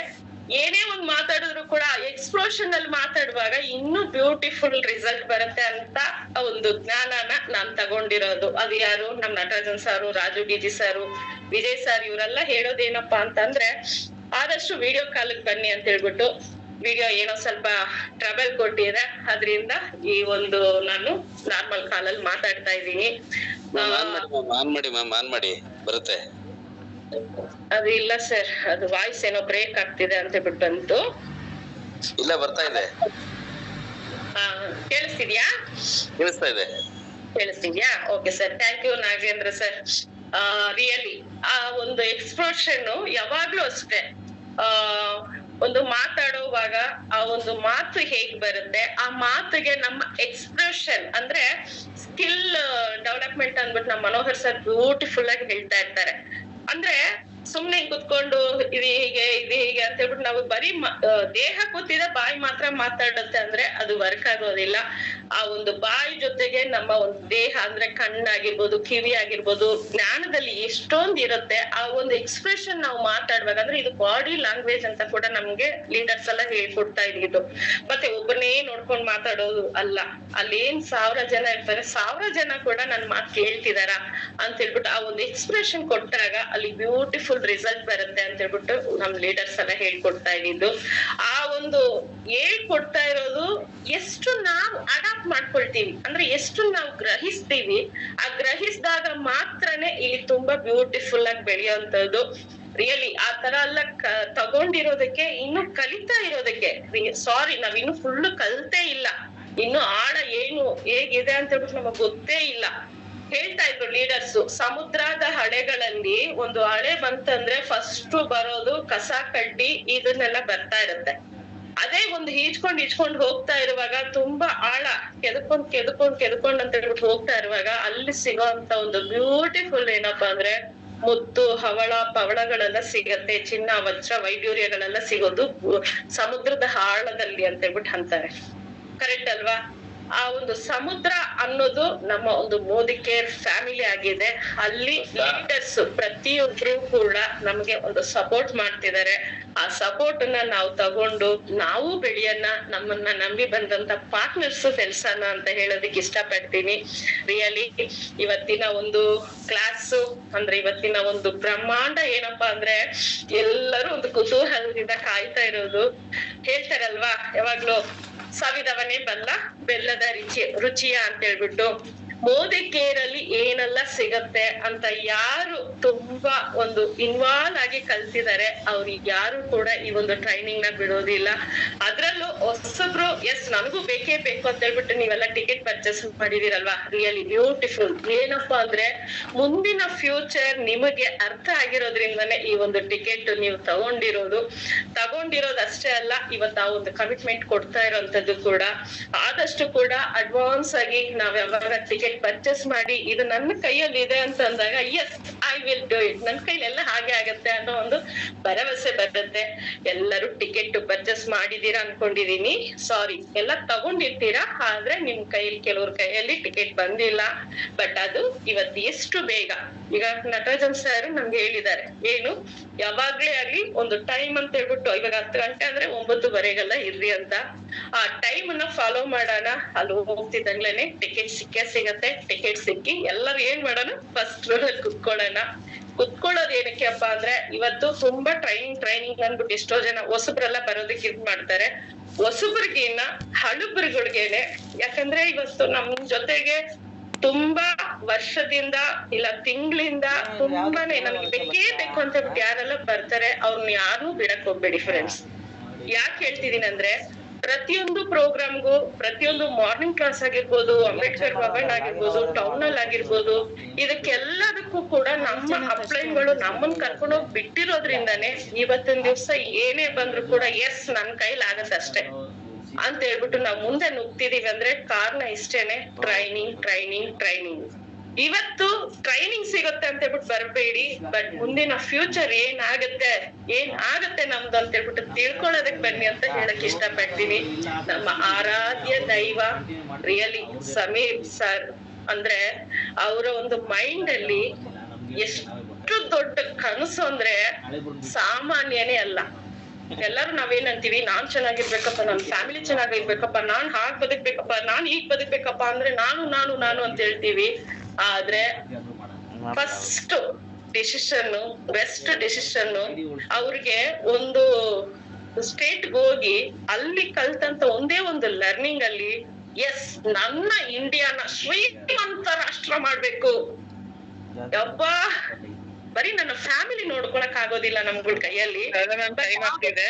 ಏನೇ ಒಂದ್ ಮಾತಾಡಿದ್ರು ಕೂಡ ಎಕ್ಸ್ಪ್ಲೋಷನ್ ಅಲ್ಲಿ ಮಾತಾಡುವಾಗ ಇನ್ನೂ ಬ್ಯೂಟಿಫುಲ್ ರಿಸಲ್ಟ್ ಬರುತ್ತೆ ಅಂತ ಒಂದು ಜ್ಞಾನನ ನಾನ್ ತಗೊಂಡಿರೋದು. ಅದು ಯಾರು, ನಮ್ ನಟರಾಜನ್ ಸಾರು, ರಾಜು ಡಿಜಿ ಸಾರು, ವಿಜಯ್ ಸರ್, ಇವರೆಲ್ಲ ಹೇಳೋದೇನಪ್ಪಾ ಅಂತಂದ್ರೆ ಆದಷ್ಟು ವಿಡಿಯೋ ಕಾಲಕ್ಕೆ ಬನ್ನಿ ಅಂತ ಹೇಳ್ಬಿಟ್ಟು ವಿಡಿಯೋ ಏನೋ ಸ್ವಲ್ಪ ಟ್ರಬಲ್ ಕೊಟ್ಟಿದೆ, ಅದರಿಂದ ಈ ಒಂದು ನಾನು ನಾರ್ಮಲ್ ಕಾಲಲ್ಲಿ ಮಾತಾಡ್ತಾ ಇದ್ದೀನಿ. ಆನ್ ಮಾಡಿ ಬರುತ್ತೆ. ಅದು ಇಲ್ಲ ಸರ್, ಅದು ವಾಯ್ಸ್ ಏನೋ ಬ್ರೇಕ್ ಆಗ್ತಿದೆ ಅಂತ ಬಿಟ್ಟಂತು. ಇಲ್ಲ, ಬರ್ತಾ ಇದೆ. ಕೇಳಿಸ್ತಿದ್ಯಾ? ಕೇಳಿಸ್ತಾ ಇದೆ. ಕೇಳಿಸ್ತಿದ್ಯಾ? Okay sir, thank you Nagendra sir. Really ಆ ಒಂದು ಎಕ್ಸ್ಪ್ರೆಷನ್ ಯಾವಾಗ್ಲೂ ಅಷ್ಟೇ, ಒಂದು ಮಾತಾಡುವಾಗ ಆ ಒಂದು ಮಾತು ಹೇಗ್ ಬರುತ್ತೆ, ಆ ಮಾತಿಗೆ ನಮ್ಮ ಎಕ್ಸ್ಪ್ರೆಷನ್ ಅಂದ್ರೆ ಸ್ಕಿಲ್ ಡೆವಲಪ್ಮೆಂಟ್ ಅಂದ್ಬಿಟ್ಟು ನಮ್ಮ ಮನೋಹರ್ ಸರ್ ಬ್ಯೂಟಿಫುಲ್ ಆಗಿ ಹೇಳ್ತಾ ಇರ್ತಾರೆ. ಅಂದ್ರೆ ಸುಮ್ನೆ ಕುತ್ಕೊಂಡು ಇದು ಹೀಗೆ ಅಂತ ಹೇಳ್ಬಿಟ್ಟು ನಾವು ಬರೀ ದೇಹ ಕೂತಿದ ಬಾಯಿ ಮಾತ್ರ ಮಾತಾಡುತ್ತೆ ಅಂದ್ರೆ ಅದು ವರ್ಕ್ ಆಗೋದಿಲ್ಲ. ಆ ಒಂದು ಬಾಯಿ ಜೊತೆಗೆ ನಮ್ಮ ಒಂದು ದೇಹ ಅಂದ್ರೆ ಕಣ್ಣಾಗಿರ್ಬೋದು, ಕಿವಿ ಆಗಿರ್ಬೋದು, ಜ್ಞಾನದಲ್ಲಿ ಎಷ್ಟೊಂದು ಇರುತ್ತೆ. ಆ ಒಂದು ಎಕ್ಸ್ಪ್ರೆಷನ್ ನಾವು ಮಾತಾಡುವಾಗ ಅಂದ್ರೆ ಇದು ಬಾಡಿ ಲ್ಯಾಂಗ್ವೇಜ್ ಅಂತ ಕೂಡ ನಮ್ಗೆ ಲೀಡರ್ಸ್ ಎಲ್ಲ ಹೇಳ್ಕೊಡ್ತಾ ಇದ್ದಿದ್ದು. ಮತ್ತೆ ಒಬ್ಬನೇ ನೋಡ್ಕೊಂಡ್ ಮಾತಾಡೋದು ಅಲ್ಲ, ಅಲ್ಲಿ ಏನ್ 1000 ಜನ ಇರ್ತಾರೆ, 1000 ಜನ ಕೂಡ ನನ್ ಮಾತು ಕೇಳ್ತಿದಾರ ಅಂತ ಹೇಳ್ಬಿಟ್ಟು ಆ ಒಂದು ಎಕ್ಸ್ಪ್ರೆಷನ್ ಕೊಟ್ಟಾಗ ಅಲ್ಲಿ ಬ್ಯೂಟಿಫುಲ್ ರಿಸಲ್ಟ್ ಬರುತ್ತೆ ಅಂತ ಹೇಳ್ಬಿಟ್ಟು ನಮ್ ಲೀಡರ್ಸ್ ಎಲ್ಲ ಹೇಳ್ಕೊಡ್ತಾ ಇದ್ದಿದ್ದು. ಆ ಒಂದು ಹೇಳ್ಕೊಡ್ತಾ ಇರೋದು ಎಷ್ಟು ನಾವು ಅಡಾಪ್ಟ್ ಮಾಡ್ಕೊಳ್ತೀವಿ ಅಂದ್ರೆ ಎಷ್ಟು ನಾವು ಗ್ರಹಿಸ್ತೀವಿ, ಆ ಗ್ರಹಿಸಿದಾಗ ಮಾತ್ರನೇ ಇಲ್ಲಿ ತುಂಬಾ ಬ್ಯೂಟಿಫುಲ್ ಆಗಿ ಬೆಳೆಯುವಂತದ್ದು. ರಿಯಲಿ ಆ ತರ ಎಲ್ಲ ತಗೊಂಡಿರೋದಕ್ಕೆ, ಇನ್ನು ಕಲಿತಾ ಇರೋದಕ್ಕೆ, ಸಾರಿ ನಾವ್ ಇನ್ನು ಫುಲ್ ಕಲ್ತೇ ಇಲ್ಲ, ಇನ್ನು ಆಳ ಏನು ಹೇಗಿದೆ ಅಂತ ಹೇಳ್ಬಿಟ್ಟು ನಮಗ್ ಗೊತ್ತೇ ಇಲ್ಲ. ಹೇಳ್ತಾ ಇದ್ರು ಲೀಡರ್ಸ್, ಸಮುದ್ರದ ಹಳೆಗಳಲ್ಲಿ ಒಂದು ಹಳೆ ಬಂತಂದ್ರೆ ಫಸ್ಟ್ ಬರೋದು ಕಸ ಕಡ್ಡಿ ಇದನ್ನೆಲ್ಲ ಬರ್ತಾ ಇರುತ್ತೆ. ಅದೇ ಒಂದು ಈಜ್ಕೊಂಡ್ ಹೋಗ್ತಾ ಇರುವಾಗ ತುಂಬಾ ಆಳ ಕೆದಕೊಂಡ್ ಅಂತ ಹೇಳ್ಬಿಟ್ಟು ಹೋಗ್ತಾ ಇರುವಾಗ ಅಲ್ಲಿ ಸಿಗೋಂತ ಒಂದು ಬ್ಯೂಟಿಫುಲ್ ಏನಪ್ಪಾ ಅಂದ್ರೆ ಮುತ್ತು ಹವಳ ಪವಳಗಳೆಲ್ಲ ಸಿಗತ್ತೆ, ಚಿನ್ನ ವಜ್ರ ವೈಡೂರ್ಯಗಳೆಲ್ಲ ಸಿಗೋದು ಸಮುದ್ರದ ಆಳದಲ್ಲಿ ಅಂತ ಹೇಳ್ಬಿಟ್ಟು ಅಂತಾರೆ. ಕರೆಕ್ಟ್ ಅಲ್ವಾ? ಆ ಒಂದು ಸಮುದ್ರ ಅನ್ನೋದು ನಮ್ಮ ಒಂದು ಮೋದಿ ಕೇರ್ ಫ್ಯಾಮಿಲಿ ಆಗಿದೆ. ಅಲ್ಲಿ ಲೀಡರ್ಸ್ ಪ್ರತಿಯೊಬ್ರು ಕೂಡ ನಮ್ಗೆ ಒಂದು ಸಪೋರ್ಟ್ ಮಾಡ್ತಿದ್ದಾರೆ. ಆ ಸಪೋರ್ಟ್ ನ ನಾವು ತಗೊಂಡು ನಾವು ಬೆಳೆಯನ್ನ, ನಮ್ಮನ್ನ ನಂಬಿ ಬಂದಂತ ಪಾರ್ಟ್ನರ್ಸ್ ಕೆಲ್ಸನ ಅಂತ ಹೇಳೋದಕ್ಕೆ ಇಷ್ಟಪಡ್ತೀನಿ. ರಿಯಲಿ ಇವತ್ತಿನ ಒಂದು ಕ್ಲಾಸ್ ಅಂದ್ರೆ ಇವತ್ತಿನ ಒಂದು ಬ್ರಹ್ಮಾಂಡ ಏನಪ್ಪಾ ಅಂದ್ರೆ ಎಲ್ಲರೂ ಒಂದು ಕುತೂಹಲದಿಂದ ಕಾಯ್ತಾ ಇರೋದು. ಹೇಳ್ತಾರಲ್ವಾ ಯಾವಾಗ್ಲೂ, ಸವಿದವನೇ ಬಲ್ಲ ಬೆಲ್ಲದ ರುಚಿಯ ಅಂತ ಹೇಳ್ಬಿಟ್ಟು, ಮೋದಿ ಕೇರ್ ಅಲ್ಲಿ ಏನೆಲ್ಲ ಸಿಗತ್ತೆ ಅಂತ ಯಾರು ತುಂಬಾ ಒಂದು ಇನ್ವಾಲ್ವ್ ಆಗಿ ಕಲ್ತಿದ್ದಾರೆ ಅವ್ರಿಗೆ ಯಾರು ಕೂಡ ಈ ಒಂದು ಟ್ರೈನಿಂಗ್ ನ ಬಿಡೋದಿಲ್ಲ. ಅದ್ರಲ್ಲೂ ಹೊಸಬ್ರು ಎಸ್ ನನಗೂ ಬೇಕೇ ಬೇಕು ಅಂತ ಹೇಳ್ಬಿಟ್ಟು ನೀವೆಲ್ಲ ಟಿಕೆಟ್ ಪರ್ಚೇಸ್ ಮಾಡಿದಿರಲ್ವಾ, ರಿಯಲಿ ಬ್ಯೂಟಿಫುಲ್. ಏನಪ್ಪಾ ಅಂದ್ರೆ ಮುಂದಿನ ಫ್ಯೂಚರ್ ನಿಮಗೆ ಅರ್ಥ ಆಗಿರೋದ್ರಿಂದನೇ ಈ ಒಂದು ಟಿಕೆಟ್ ನೀವು ತಗೊಂಡಿರೋದು ಅಷ್ಟೇ ಅಲ್ಲ, ಇವತ್ತು ಆ ಒಂದು ಕಮಿಟ್ಮೆಂಟ್ ಕೊಡ್ತಾ ಇರೋಂಥದ್ದು ಕೂಡ. ಆದಷ್ಟು ಕೂಡ ಅಡ್ವಾನ್ಸ್ ಆಗಿ ನಾವ್ ಯಾವಾಗ ಟಿಕೆಟ್ ಪರ್ಚೇಸ್ ಮಾಡಿ ಇದು ನನ್ನ ಕೈಯಲ್ಲಿ ಇದೆ ಅಂತ ಅಂದಾಗ yes I will do it, ನನ್ನ ಕೈಲೆಲ್ಲ ಹಾಗೆ ಆಗತ್ತೆ ಅನ್ನೋ ಒಂದು ಭರವಸೆ ಬರುತ್ತೆ. ಎಲ್ಲರೂ ಟಿಕೆಟ್ ಪರ್ಚೇಸ್ ಮಾಡಿದೀರಾ ಅನ್ಕೊಂಡಿದೀನಿ, ಸಾರಿ ಎಲ್ಲ ತಗೊಂಡಿರ್ತೀರಾ, ಆದ್ರೆ ನಿಮ್ ಕೈಯಲ್ಲಿ ಕೆಲವ್ರ ಕೈಯಲ್ಲಿ ಟಿಕೆಟ್ ಬಂದಿಲ್ಲ. ಬಟ್ ಅದು ಇವತ್ತು ಎಷ್ಟು ಬೇಗ, ಈಗ ನಟರಾಜನ್ ಸರ್ ನಮ್ಗೆ ಹೇಳಿದ್ದಾರೆ ಏನು, ಯಾವಾಗ್ಲೇ ಆಗ್ಲಿ ಒಂದು ಟೈಮ್ ಅಂತ ಹೇಳ್ಬಿಟ್ಟು, ಇವಾಗ 10 ಗಂಟೆ ಅಂದ್ರೆ 9:15 ಇರ್ರಿ ಅಂತ, ಆ ಟೈಮ್ ನ ಫಾಲೋ ಮಾಡೋಣ. ಅಲ್ಲಿ ಹೋಗ್ತಿದ್ದಾಗ್ಲೇನೆ ಟಿಕೆಟ್ ಸಿಗತ್ತೆ. ಟಿಕೆಟ್ ಸಿಕ್ಕಿ ಎಲ್ಲರೂ ಏನ್ ಮಾಡೋಣ, ಫಸ್ಟ್ ರೋ ಅಲ್ಲಿ ಕುತ್ಕೊಳ್ಳೋದು ಏನಕ್ಕೆ ಅಪ್ಪ ಅಂದ್ರೆ ಇವತ್ತು ತುಂಬಾ ಟ್ರೈನಿಂಗ್ ಅಂದ್ಬಿಟ್ಟು ಎಷ್ಟೋ ಜನ ಹೊಸಬ್ರೆಲ್ಲ ಬರೋದಕ್ಕೆ ಇದ್ ಮಾಡ್ತಾರೆ. ಹೊಸಬ್ರಿಗೇನ ಹಳುಬ್ರಿಗಳ್ಗೇನೆ, ಯಾಕಂದ್ರೆ ಇವತ್ತು ನಮ್ ಜೊತೆಗೆ ತುಂಬಾ ವರ್ಷದಿಂದ ಇಲ್ಲ ತಿಂಗಳಿಂದ ತುಂಬಾನೇ ನಮ್ಗೆ ಬೇಕೇ ಬೇಕು ಅಂತ ಹೇಳ್ಬಿಟ್ಟು ಯಾರೆಲ್ಲ ಬರ್ತಾರೆ ಅವ್ರನ್ನ ಯಾರು ಬಿಡಕ್ ಹೋಗ್ಬೇಡಿ ಫ್ರೆಂಡ್ಸ್. ಯಾಕೆ ಹೇಳ್ತಿದೀನಿ ಅಂದ್ರೆ ಪ್ರತಿಯೊಂದು ಪ್ರೋಗ್ರಾಮ್ಗೂ, ಪ್ರತಿಯೊಂದು ಮಾರ್ನಿಂಗ್ ಕ್ಲಾಸ್ ಆಗಿರ್ಬೋದು, ಅಂಬೇಡ್ಕರ್ ಭವನ್ ಆಗಿರ್ಬೋದು, ಟೌನ್ ಅಲ್ಲಿ ಆಗಿರ್ಬೋದು, ಇದಕ್ಕೆಲ್ಲದಕ್ಕೂ ಕೂಡ ನಮ್ಮ ಅಪ್ಲೈನ್ಗಳು ನಮ್ಮನ್ ಕರ್ಕೊಂಡೋಗಿ ಬಿಟ್ಟಿರೋದ್ರಿಂದಾನೇ ಇವತ್ತಿನ ದಿವ್ಸ ಏನೇ ಬಂದ್ರು ಕೂಡ ಎಸ್ ನನ್ ಕೈಲಿ ಆಗತ್ತಷ್ಟೇ ಅಂತ ಹೇಳ್ಬಿಟ್ಟು ನಾವ್ ಮುಂದೆ ನುಗ್ತಿದೀವಿ. ಅಂದ್ರೆ ಕಾರಣ ಇಷ್ಟೇನೆ, ಟ್ರೈನಿಂಗ್. ಇವತ್ತು ಟ್ರೈನಿಂಗ್ ಸಿಗುತ್ತೆ ಅಂತ ಹೇಳ್ಬಿಟ್ಟು ಬರ್ಬೇಡಿ, ಬಟ್ ಮುಂದಿನ ಫ್ಯೂಚರ್ ಏನಾಗತ್ತೆ ನಮ್ದು ಅಂತ ಹೇಳ್ಬಿಟ್ಟು ತಿಳ್ಕೊಳ್ಳೋದಕ್ ಬನ್ನಿ ಅಂತ ಹೇಳಕ್ ಇಷ್ಟಪಡ್ತೀನಿ. ನಮ್ಮ ಆರಾಧ್ಯ ದೈವ ರಿಯಲಿ ಸಮೀರ್ ಸರ್ ಅಂದ್ರೆ ಅವರ ಒಂದು ಮೈಂಡ್ ಅಲ್ಲಿ ಎಷ್ಟು ದೊಡ್ಡ ಕನಸು ಅಂದ್ರೆ ಸಾಮಾನ್ಯನೇ ಅಲ್ಲ. ಎಲ್ಲರೂ ನಾವೇನಂತೀವಿ, ನಾನ್ ಚೆನ್ನಾಗಿರ್ಬೇಕಪ್ಪ, ನನ್ ಫ್ಯಾಮಿಲಿ ಚೆನ್ನಾಗಿರ್ಬೇಕಪ್ಪ, ನಾನ್ ಹಾಗ್ ಬದುಕ್ಬೇಕಪ್ಪ, ನಾನ್ ಹೀಗ್ ಬದುಕ್ಬೇಕಪ್ಪ ಅಂದ್ರೆ ನಾನು ಅಂತ ಹೇಳ್ತೀವಿ. ಆದ್ರೆ ಫಸ್ಟ್ ಡಿಸಿಷನ್, ಬೆಸ್ಟ್ ಡಿಸಿಷನ್ ಅವ್ರಿಗೆ ಒಂದು ಸ್ಟೇಟ್ ಹೋಗಿ ಅಲ್ಲಿ ಕಲ್ತಂತ ಒಂದೇ ಒಂದು ಲರ್ನಿಂಗ್ ಅಲ್ಲಿ ಎಸ್ ನನ್ನ ಇಂಡಿಯಾನ ಶ್ರೀಮಂತ ರಾಷ್ಟ್ರ ಮಾಡ್ಬೇಕು. ಯಪ್ಪ ಬರೀ ನನ್ನ ಫ್ಯಾಮಿಲಿ ನೋಡ್ಕೊಳಕ್ ಆಗೋದಿಲ್ಲ ನಮ್ಗಳ ಕೈಯಲ್ಲಿ. ಟೈಮ್ ಆಗ್ತಿದೆ,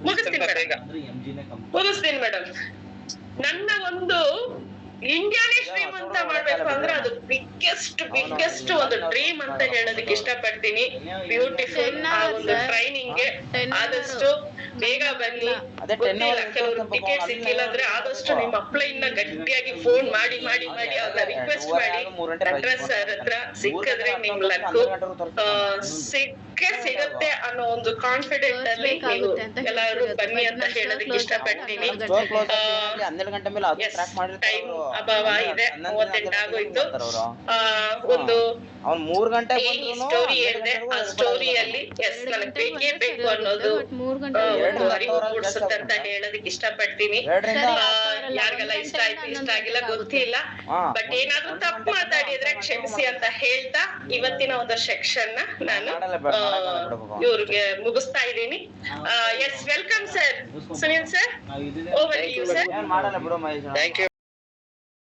ಮುಗಿಸ್ತೀನಿ ಮೇಡಮ್, ಮುಗಿಸ್ತೀನಿ ಮೇಡಮ್. ನನ್ನ ಒಂದು ಇಂಡಿಯಾನೇ ಶ್ರೀಮಂತ ಮಾಡ್ಬೇಕು ಅಂದ್ರೆ ಅದು ಬಿಗ್ಗೆಸ್ಟ್ ಒಂದು ಡ್ರೀಮ್ ಅಂತ ಹೇಳೋದಕ್ಕೆ ಇಷ್ಟಪಡ್ತೀನಿ. ಬ್ಯೂಟಿಫುಲ್ ಆ ಒಂದು ಟ್ರೈನಿಂಗ್ ಗೆ ಆದಷ್ಟು ಬೇಗ ಬನ್ನಿ. ಗೊತ್ತಿಲ್ಲ, ಕೆಲವರು ಟಿಕೆಟ್ ಸಿಕ್ಕಿಲ್ಲ ಅಂದ್ರೆ ಆದಷ್ಟು ನಿಮ್ಮ ಅಪ್ಲೈನ್ ನ ಗಟ್ಟಿಯಾಗಿ ಫೋನ್ ಮಾಡಿ ಅವ್ರನ್ನ ರಿಕ್ವೆಸ್ಟ್ ಮಾಡಿ. ಅಡ್ರೆಸ್ ಸರ್ ಹತ್ರ ಸಿಕ್ಕಿದ್ರೆ ನಿಮ್ ಲಕ್ಕು, ಸಿಗತ್ತೆ ಅನ್ನೋ ಒಂದು ಕಾನ್ಫಿಡೆಂಟ್ ಅಲ್ಲಿ ನೀವು ಎಲ್ಲರೂ ಬನ್ನಿ ಅಂತ ಹೇಳೋದಕ್ಕೆ ಇಷ್ಟಪಡ್ತೀನಿ. ಟೈಮ್ ಅಭಾವ ಇದೆ, 38 ಆಗೋಯ್ತು. ಒಂದು ಸ್ಟೋರಿ ಹೇಳಿದೆ, ಆ ಸ್ಟೋರಿಯಲ್ಲಿ ಎಸ್ ನನಗ್ ಬೇಕೇ ಬೇಕು ಅನ್ನೋದು ಒಂದು ಅರಿವು ಮೂಡಿಸುತ್ತೆ ಅಂತ ಹೇಳೋದಕ್ಕೆ ಇಷ್ಟಪಡ್ತೀನಿ. ಯಾರಿಗೆಲ್ಲ ಇಷ್ಟ ಆಯ್ತು ಇಷ್ಟ ಆಗಿಲ್ಲ ಗೊತ್ತಿಲ್ಲ, ಬಟ್ ಏನಾದ್ರೂ ತಪ್ಪು ಮಾತಾಡಿದ್ರೆ ಕ್ಷಮಿಸಿ ಅಂತ ಹೇಳ್ತಾ ಇವತ್ತಿನ ಒಂದು ಸೆಕ್ಷನ್ ನ ನಾನು ಇವ್ರಿಗೆ ಮುಗಿಸ್ತಾ ಇದ್ದೀನಿ. Yes welcome sir. Sunil sir, over you sir. Thank you.